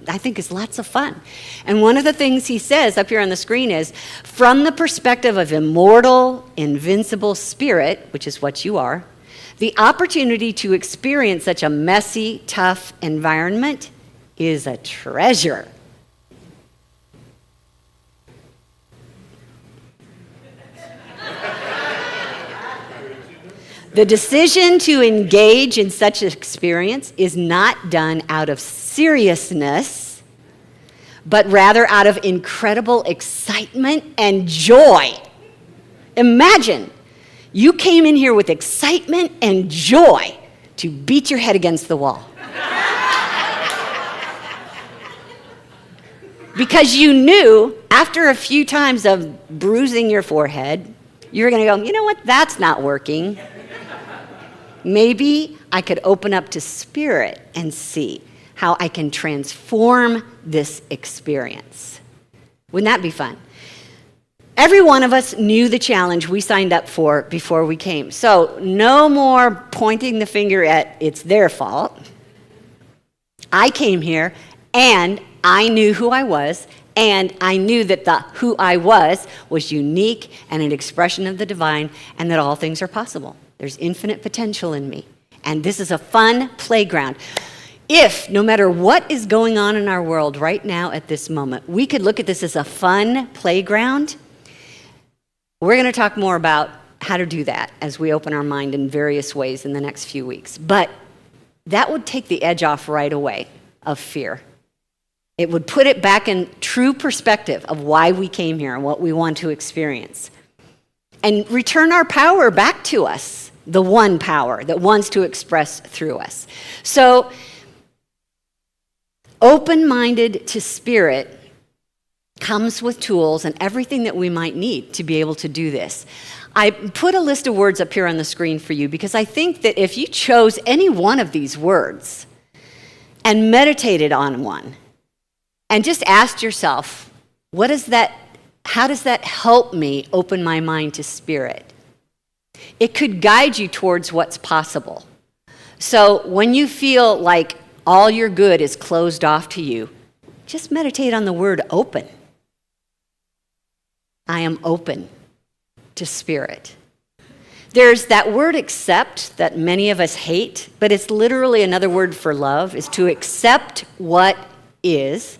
I think is lots of fun. And one of the things he says up here on the screen is, from the perspective of immortal, invincible spirit, which is what you are, the opportunity to experience such a messy, tough environment is a treasure. The decision to engage in such an experience is not done out of seriousness, but rather out of incredible excitement and joy. Imagine you came in here with excitement and joy to beat your head against the wall. Because you knew after a few times of bruising your forehead, you were going to go, you know what, that's not working. Maybe I could open up to Spirit and see how I can transform this experience. Wouldn't that be fun? Every one of us knew the challenge we signed up for before we came. So no more pointing the finger at it's their fault. I came here and I knew who I was, and I knew that the who I was unique and an expression of the divine, and that all things are possible. There's infinite potential in me. And this is a fun playground. If, no matter what is going on in our world right now at this moment, we could look at this as a fun playground, we're going to talk more about how to do that as we open our mind in various ways in the next few weeks. But that would take the edge off right away of fear. It would put it back in true perspective of why we came here and what we want to experience. And return our power back to us, the one power that wants to express through us. So, open-minded to spirit comes with tools and everything that we might need to be able to do this. I put a list of words up here on the screen for you because I think that if you chose any one of these words and meditated on one and just asked yourself, how does that help me open my mind to spirit? It could guide you towards what's possible. So when you feel like all your good is closed off to you, just meditate on the word open. I am open to spirit. There's that word accept that many of us hate, but it's literally another word for love, is to accept what is,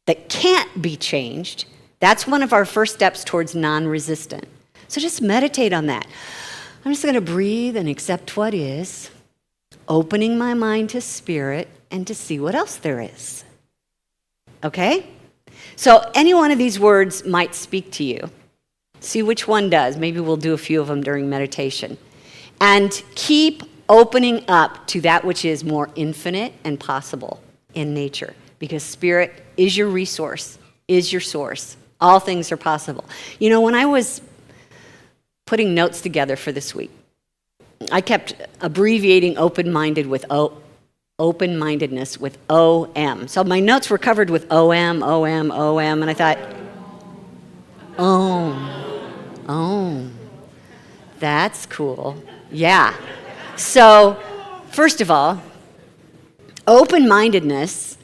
that can't be changed. That's one of our first steps towards non-resistant. So just meditate on that. I'm just going to breathe and accept what is, opening my mind to spirit and to see what else there is. Okay? So any one of these words might speak to you. See which one does. Maybe we'll do a few of them during meditation. And keep opening up to that which is more infinite and possible in nature. Because spirit is your resource, is your source. All things are possible. You know, when I was putting notes together for this week, I kept abbreviating open-mindedness with OM. So my notes were covered with OM, and I thought, oh, that's cool. Yeah. So, first of all, open-mindedness,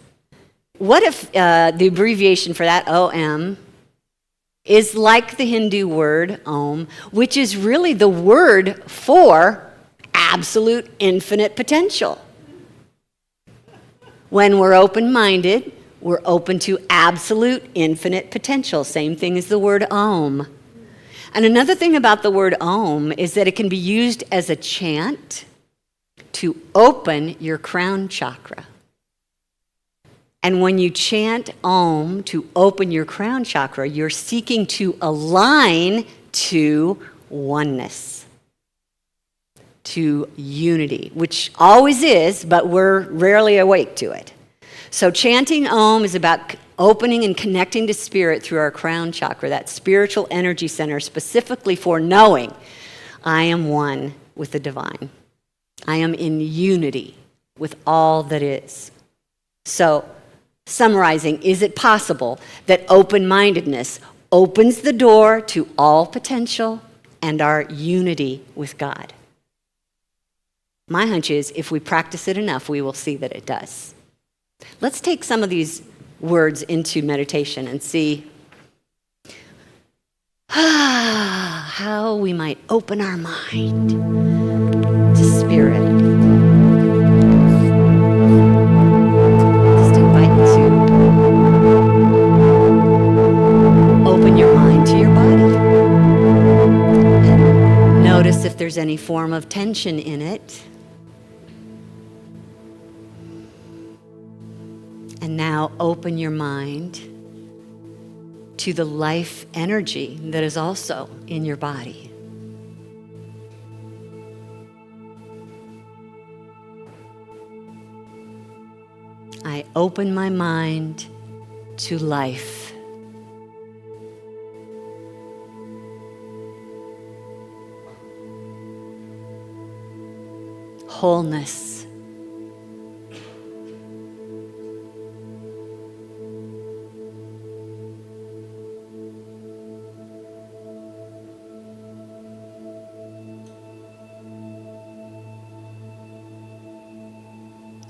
what if the abbreviation for that, OM, is like the Hindu word Om, which is really the word for absolute infinite potential. When we're open-minded, we're open to absolute infinite potential. Same thing as the word Om. And another thing about the word Om is that it can be used as a chant to open your crown chakra. And when you chant Om to open your crown chakra, you're seeking to align to oneness, to unity, which always is, but we're rarely awake to it. So chanting Om is about opening and connecting to spirit through our crown chakra, that spiritual energy center specifically for knowing I am one with the divine. I am in unity with all that is. So, summarizing, is it possible that open-mindedness opens the door to all potential and our unity with God? My hunch is if we practice it enough, we will see that it does. Let's take some of these words into meditation and see how we might open our mind to spirit. Just invite you to open your mind to your body. And notice if there's any form of tension in it. And now open your mind to the life energy that is also in your body. I open my mind to life. Wholeness.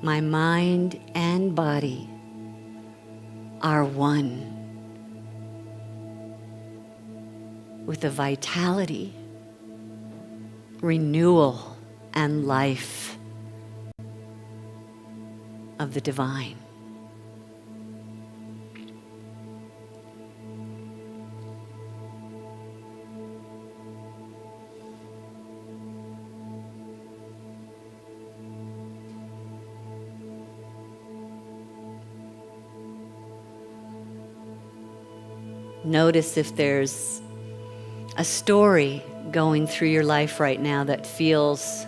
My mind and body are one with the vitality, renewal, and life of the divine. Notice if there's a story going through your life right now that feels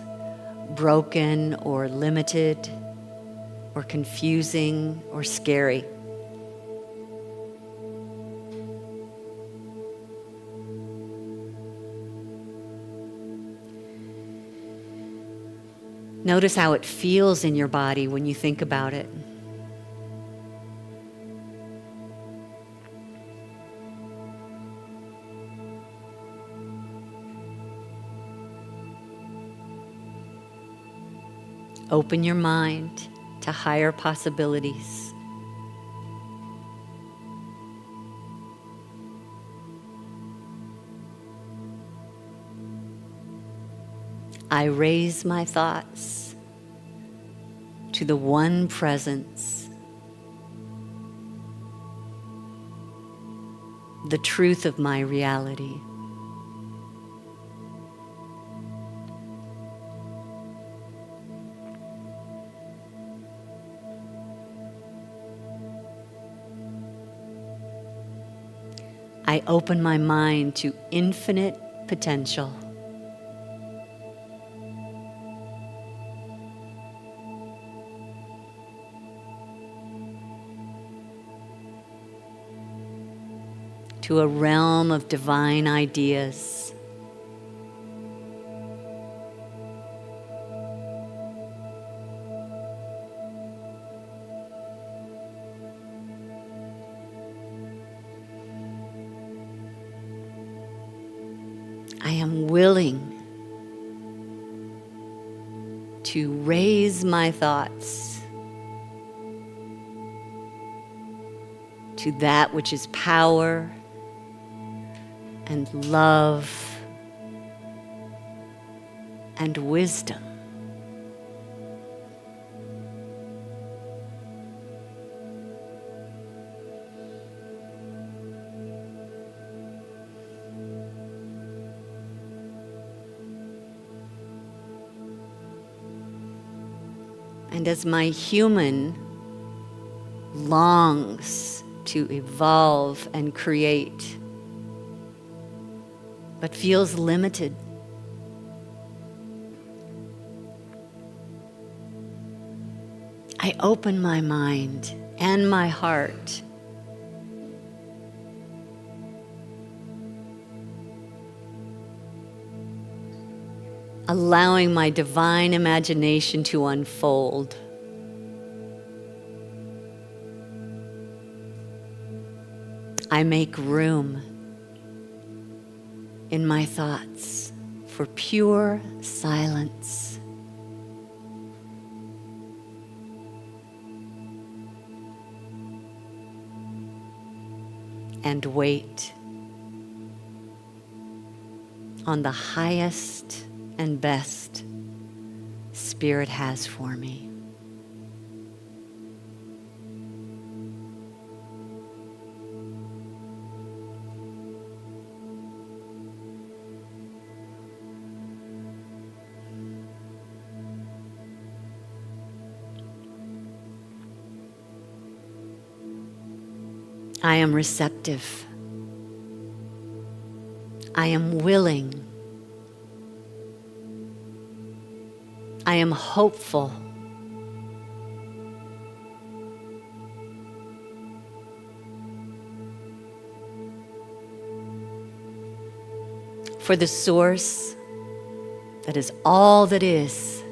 broken or limited or confusing or scary. Notice how it feels in your body when you think about it. Open your mind to higher possibilities. I raise my thoughts to the one presence, the truth of my reality. I open my mind to infinite potential. To a realm of divine ideas. I am willing to raise my thoughts to that which is power and love and wisdom. And as my human longs to evolve and create, but feels limited, I open my mind and my heart allowing my divine imagination to unfold. I make room in my thoughts for pure silence. And wait on the highest and best Spirit has for me. I am receptive. I am willing. I am hopeful. For the source that is all that is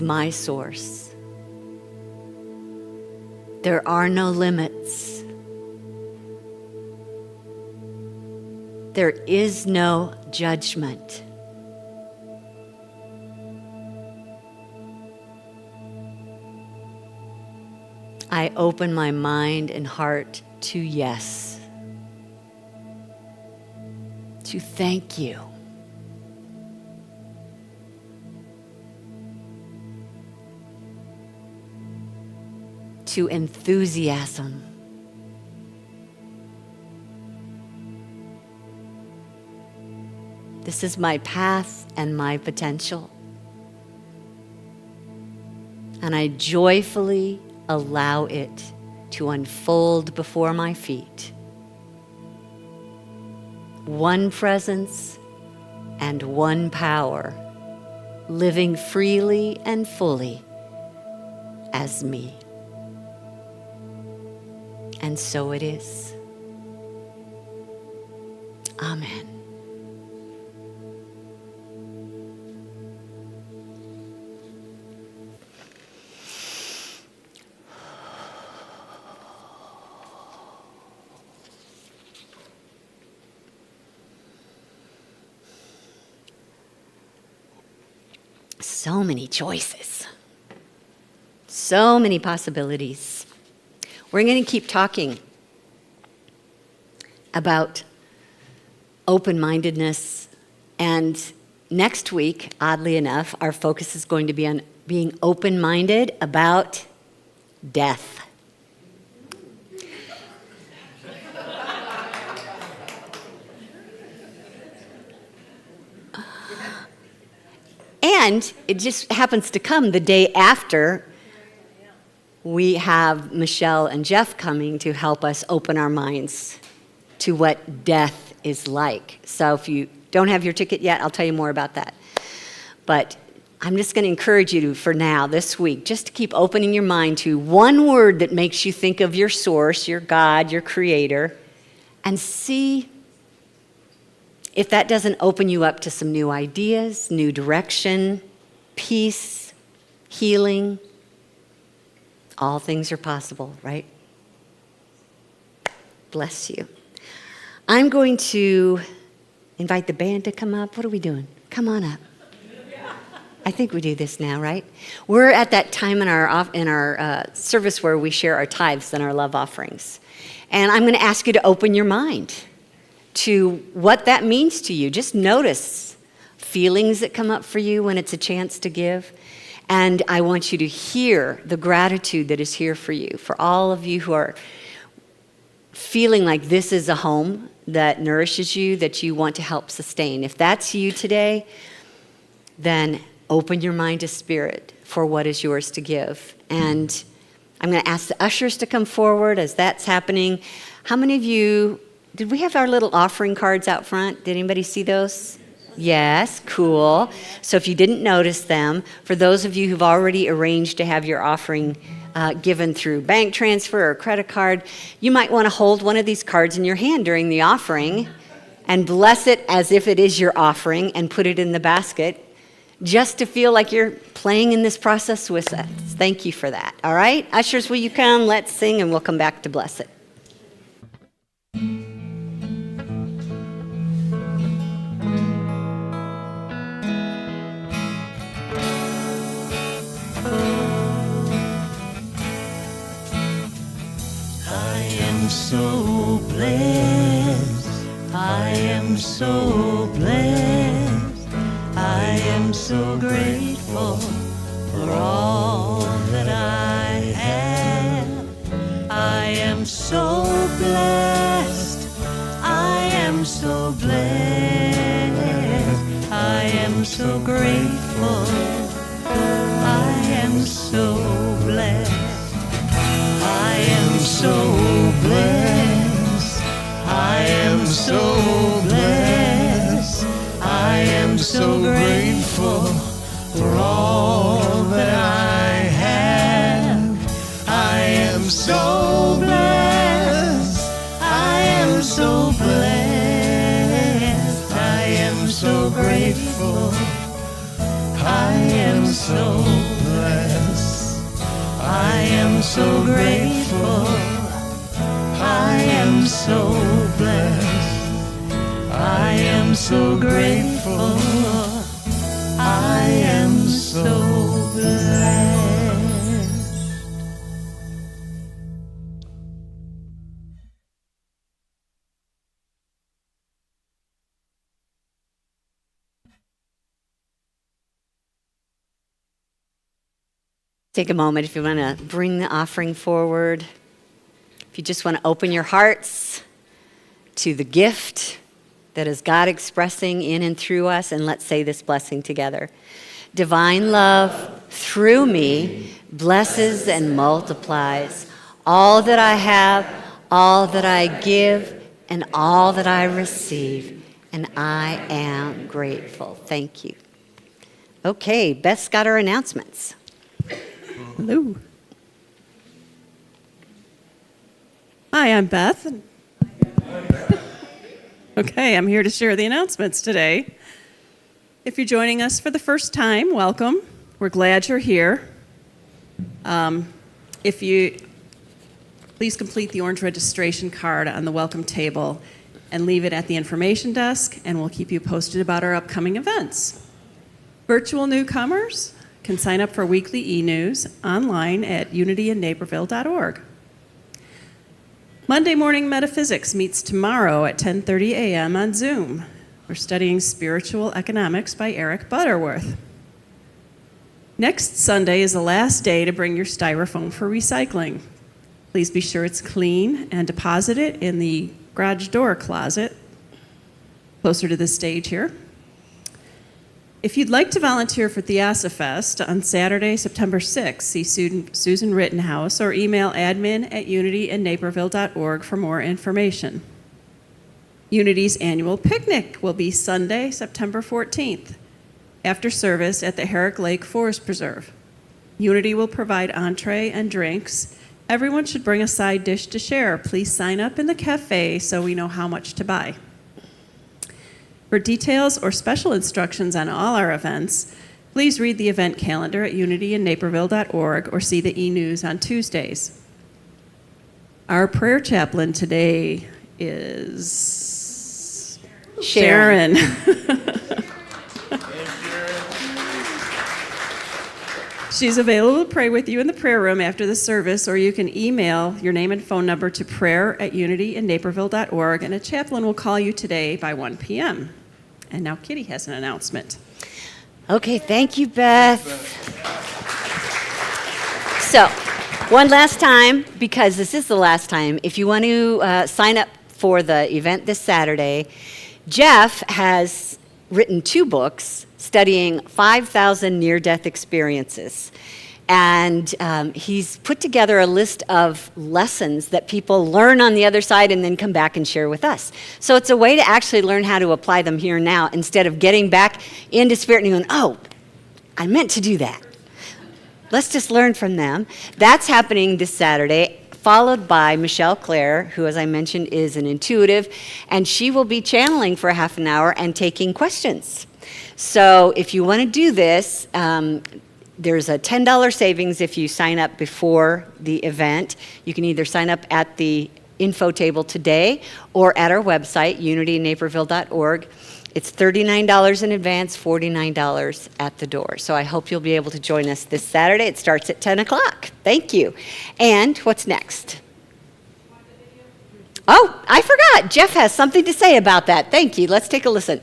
my source. There are no limits. There is no judgment. I open my mind and heart to yes, to thank you, to enthusiasm, this is my path and my potential, and I joyfully allow it to unfold before my feet. One presence and one power, living freely and fully as me. And so it is. Amen. So many choices, so many possibilities. We're going to keep talking about open-mindedness, and next week, oddly enough, our focus is going to be on being open-minded about death. And it just happens to come the day after we have Michelle and Jeff coming to help us open our minds to what death is like. So if you don't have your ticket yet, I'll tell you more about that. But I'm just going to encourage you to, for now, this week, just to keep opening your mind to one word that makes you think of your source, your God, your creator, and see if that doesn't open you up to some new ideas, new direction, peace, healing. All things are possible, right? Bless you. I'm going to invite the band to come up. What are we doing? Come on up. I think we do this now, right? We're at that time in our service where we share our tithes and our love offerings. And I'm going to ask you to open your mind to what that means to you. Just notice feelings that come up for you when it's a chance to give. And I want you to hear the gratitude that is here for you, for all of you who are feeling like this is a home that nourishes you, that you want to help sustain. If that's you today, then open your mind to Spirit for what is yours to give. And I'm going to ask the ushers to come forward as that's happening. How many of you, did we have our little offering cards out front? Did anybody see those? Yes, cool. So if you didn't notice them, for those of you who've already arranged to have your offering given through bank transfer or credit card, you might want to hold one of these cards in your hand during the offering and bless it as if it is your offering and put it in the basket, just to feel like you're playing in this process with us. Thank you for that. All right? Ushers, will you come? Let's sing and we'll come back to bless it. So blessed, I am so blessed, I am so grateful for all that I have. I am so blessed, I am so blessed, I am so grateful, I am so blessed. I am so blessed, I am so blessed, I am so grateful for all that I have. I am so blessed, I am so blessed, I am so grateful, I am so blessed. I am so grateful, I am so blessed, I am so grateful, I am so blessed. Take a moment if you want to bring the offering forward. If you just want to open your hearts to the gift that is God expressing in and through us, and let's say this blessing together. Divine love through me blesses and multiplies all that I have, all that I give, and all that I receive. And I am grateful. Thank you. Okay, Beth's got our announcements. Hello. Hi, I'm Beth. Okay, I'm here to share the announcements today. If you're joining us for the first time, welcome. We're glad you're here. Please complete the orange registration card on the welcome table and leave it at the information desk, and we'll keep you posted about our upcoming events. Virtual newcomers can sign up for weekly e-news online at unityinnaperville.org. Monday Morning Metaphysics meets tomorrow at 10:30 a.m. on Zoom. We're studying Spiritual Economics by Eric Butterworth. Next Sunday is the last day to bring your styrofoam for recycling. Please be sure it's clean and deposit it in the garage door closet closer to the stage here. If you'd like to volunteer for Theosophy on Saturday, September 6th, see Susan Rittenhouse or email admin@unityinnaperville.org for more information. Unity's annual picnic will be Sunday, September 14th, after service at the Herrick Lake Forest Preserve. Unity will provide entree and drinks. Everyone should bring a side dish to share. Please sign up in the cafe so we know how much to buy. For details or special instructions on all our events, please read the event calendar at unityinnaperville.org or see the e-news on Tuesdays. Our prayer chaplain today is Sharon. She's available to pray with you in the prayer room after the service, or you can email your name and phone number to prayer@unityinnaperville.org, and a chaplain will call you today by 1 p.m. And now Kitty has an announcement. Okay, thank you, Beth. So, one last time, because this is the last time, if you want to sign up for the event this Saturday, Jeff has written 2 books studying 5,000 near-death experiences. And he's put together a list of lessons that people learn on the other side and then come back and share with us. So it's a way to actually learn how to apply them here and now instead of getting back into spirit and going, oh, I meant to do that. Let's just learn from them. That's happening this Saturday, followed by Michelle Clare, who, as I mentioned, is an intuitive, and she will be channeling for a half an hour and taking questions. So if you want to do this, there's a $10 savings if you sign up before the event. You can either sign up at the info table today or at our website, unityinnaperville.org. It's $39 in advance, $49 at the door. So I hope you'll be able to join us this Saturday. It starts at 10 o'clock. Thank you. And what's next? Oh, I forgot. Jeff has something to say about that. Thank you. Let's take a listen.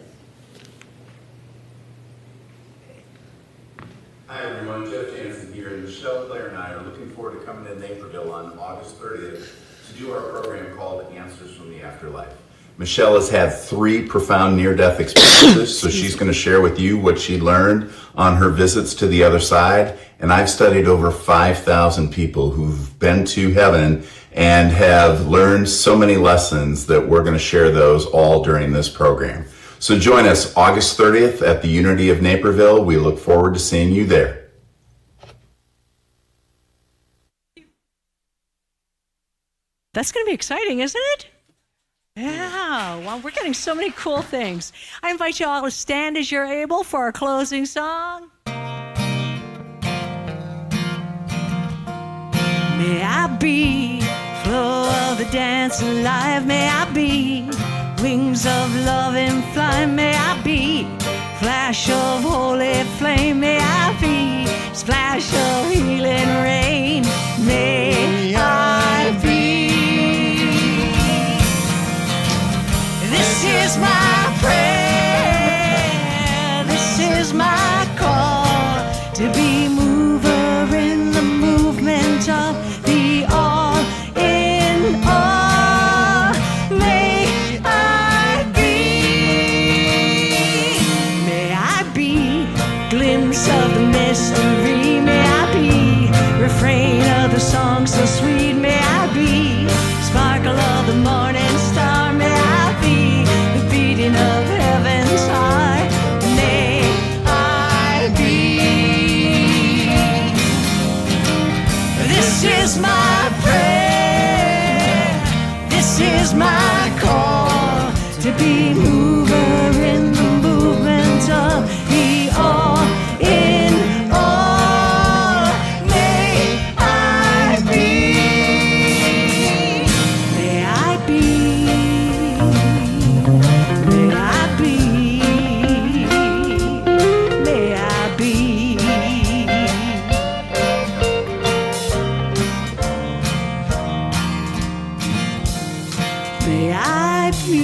Hi everyone, Jeff Jansen here, and Michelle Clare and I are looking forward to coming to Naperville on August 30th to do our program called Answers from the Afterlife. Michelle has had 3 profound near-death experiences, so she's going to share with you what she learned on her visits to the other side, and I've studied over 5,000 people who've been to heaven and have learned so many lessons that we're going to share those all during this program. So join us August 30th at the Unity of Naperville. We look forward to seeing you there. That's going to be exciting, isn't it? Yeah, well, we're getting so many cool things. I invite you all to stand as you're able for our closing song. May I be flow of the dance alive, may I be wings of love and fly, may I be flash of holy flame, may I be splash of healing rain, may I be. This is my prayer, this is my call, to be mover in the movement of the all in all. May I be glimpse of the mystery, may I be be, mover in the movement of the all in all. May I be, may I be, may I be, may I be. May I be.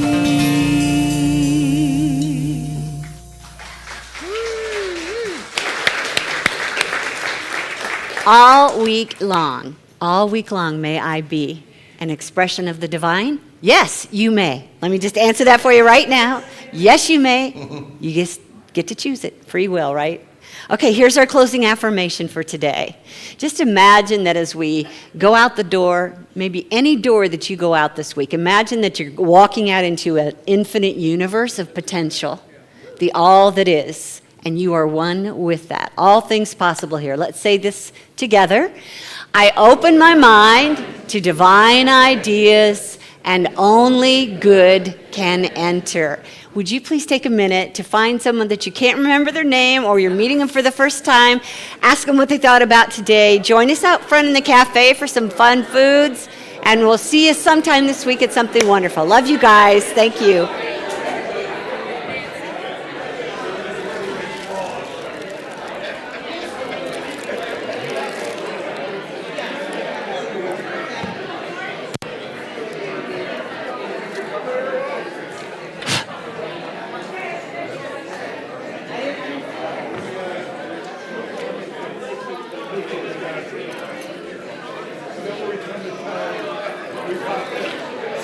All week long, may I be an expression of the divine? Yes, you may. Let me just answer that for you right now. Yes, you may. You just get to choose it. Free will, right? Okay, here's our closing affirmation for today. Just imagine that as we go out the door, maybe any door that you go out this week, imagine that you're walking out into an infinite universe of potential, the all that is, and you are one with that. All things possible here. Let's say this together. I open my mind to divine ideas, and only good can enter. Would you please take a minute to find someone that you can't remember their name or you're meeting them for the first time, ask them what they thought about today. Join us out front in the cafe for some fun foods, and we'll see you sometime this week at something wonderful. Love you guys. Thank you.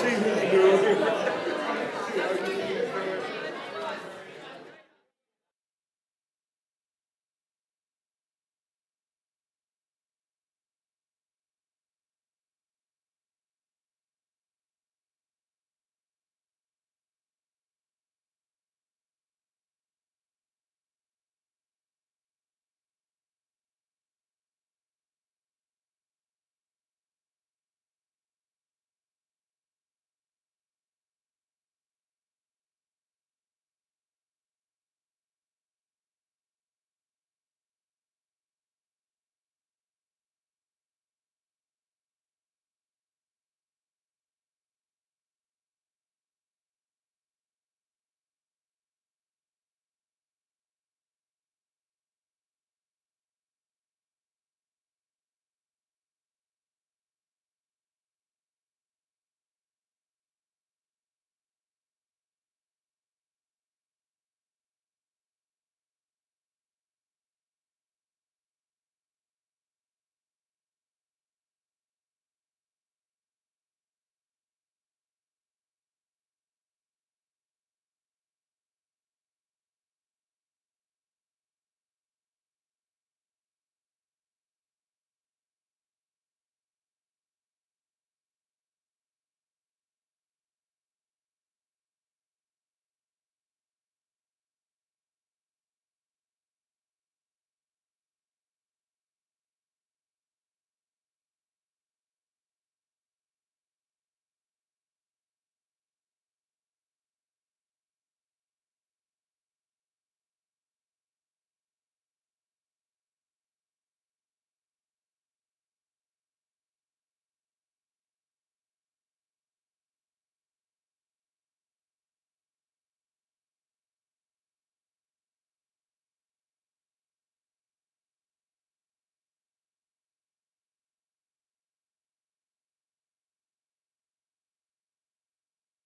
See who they do.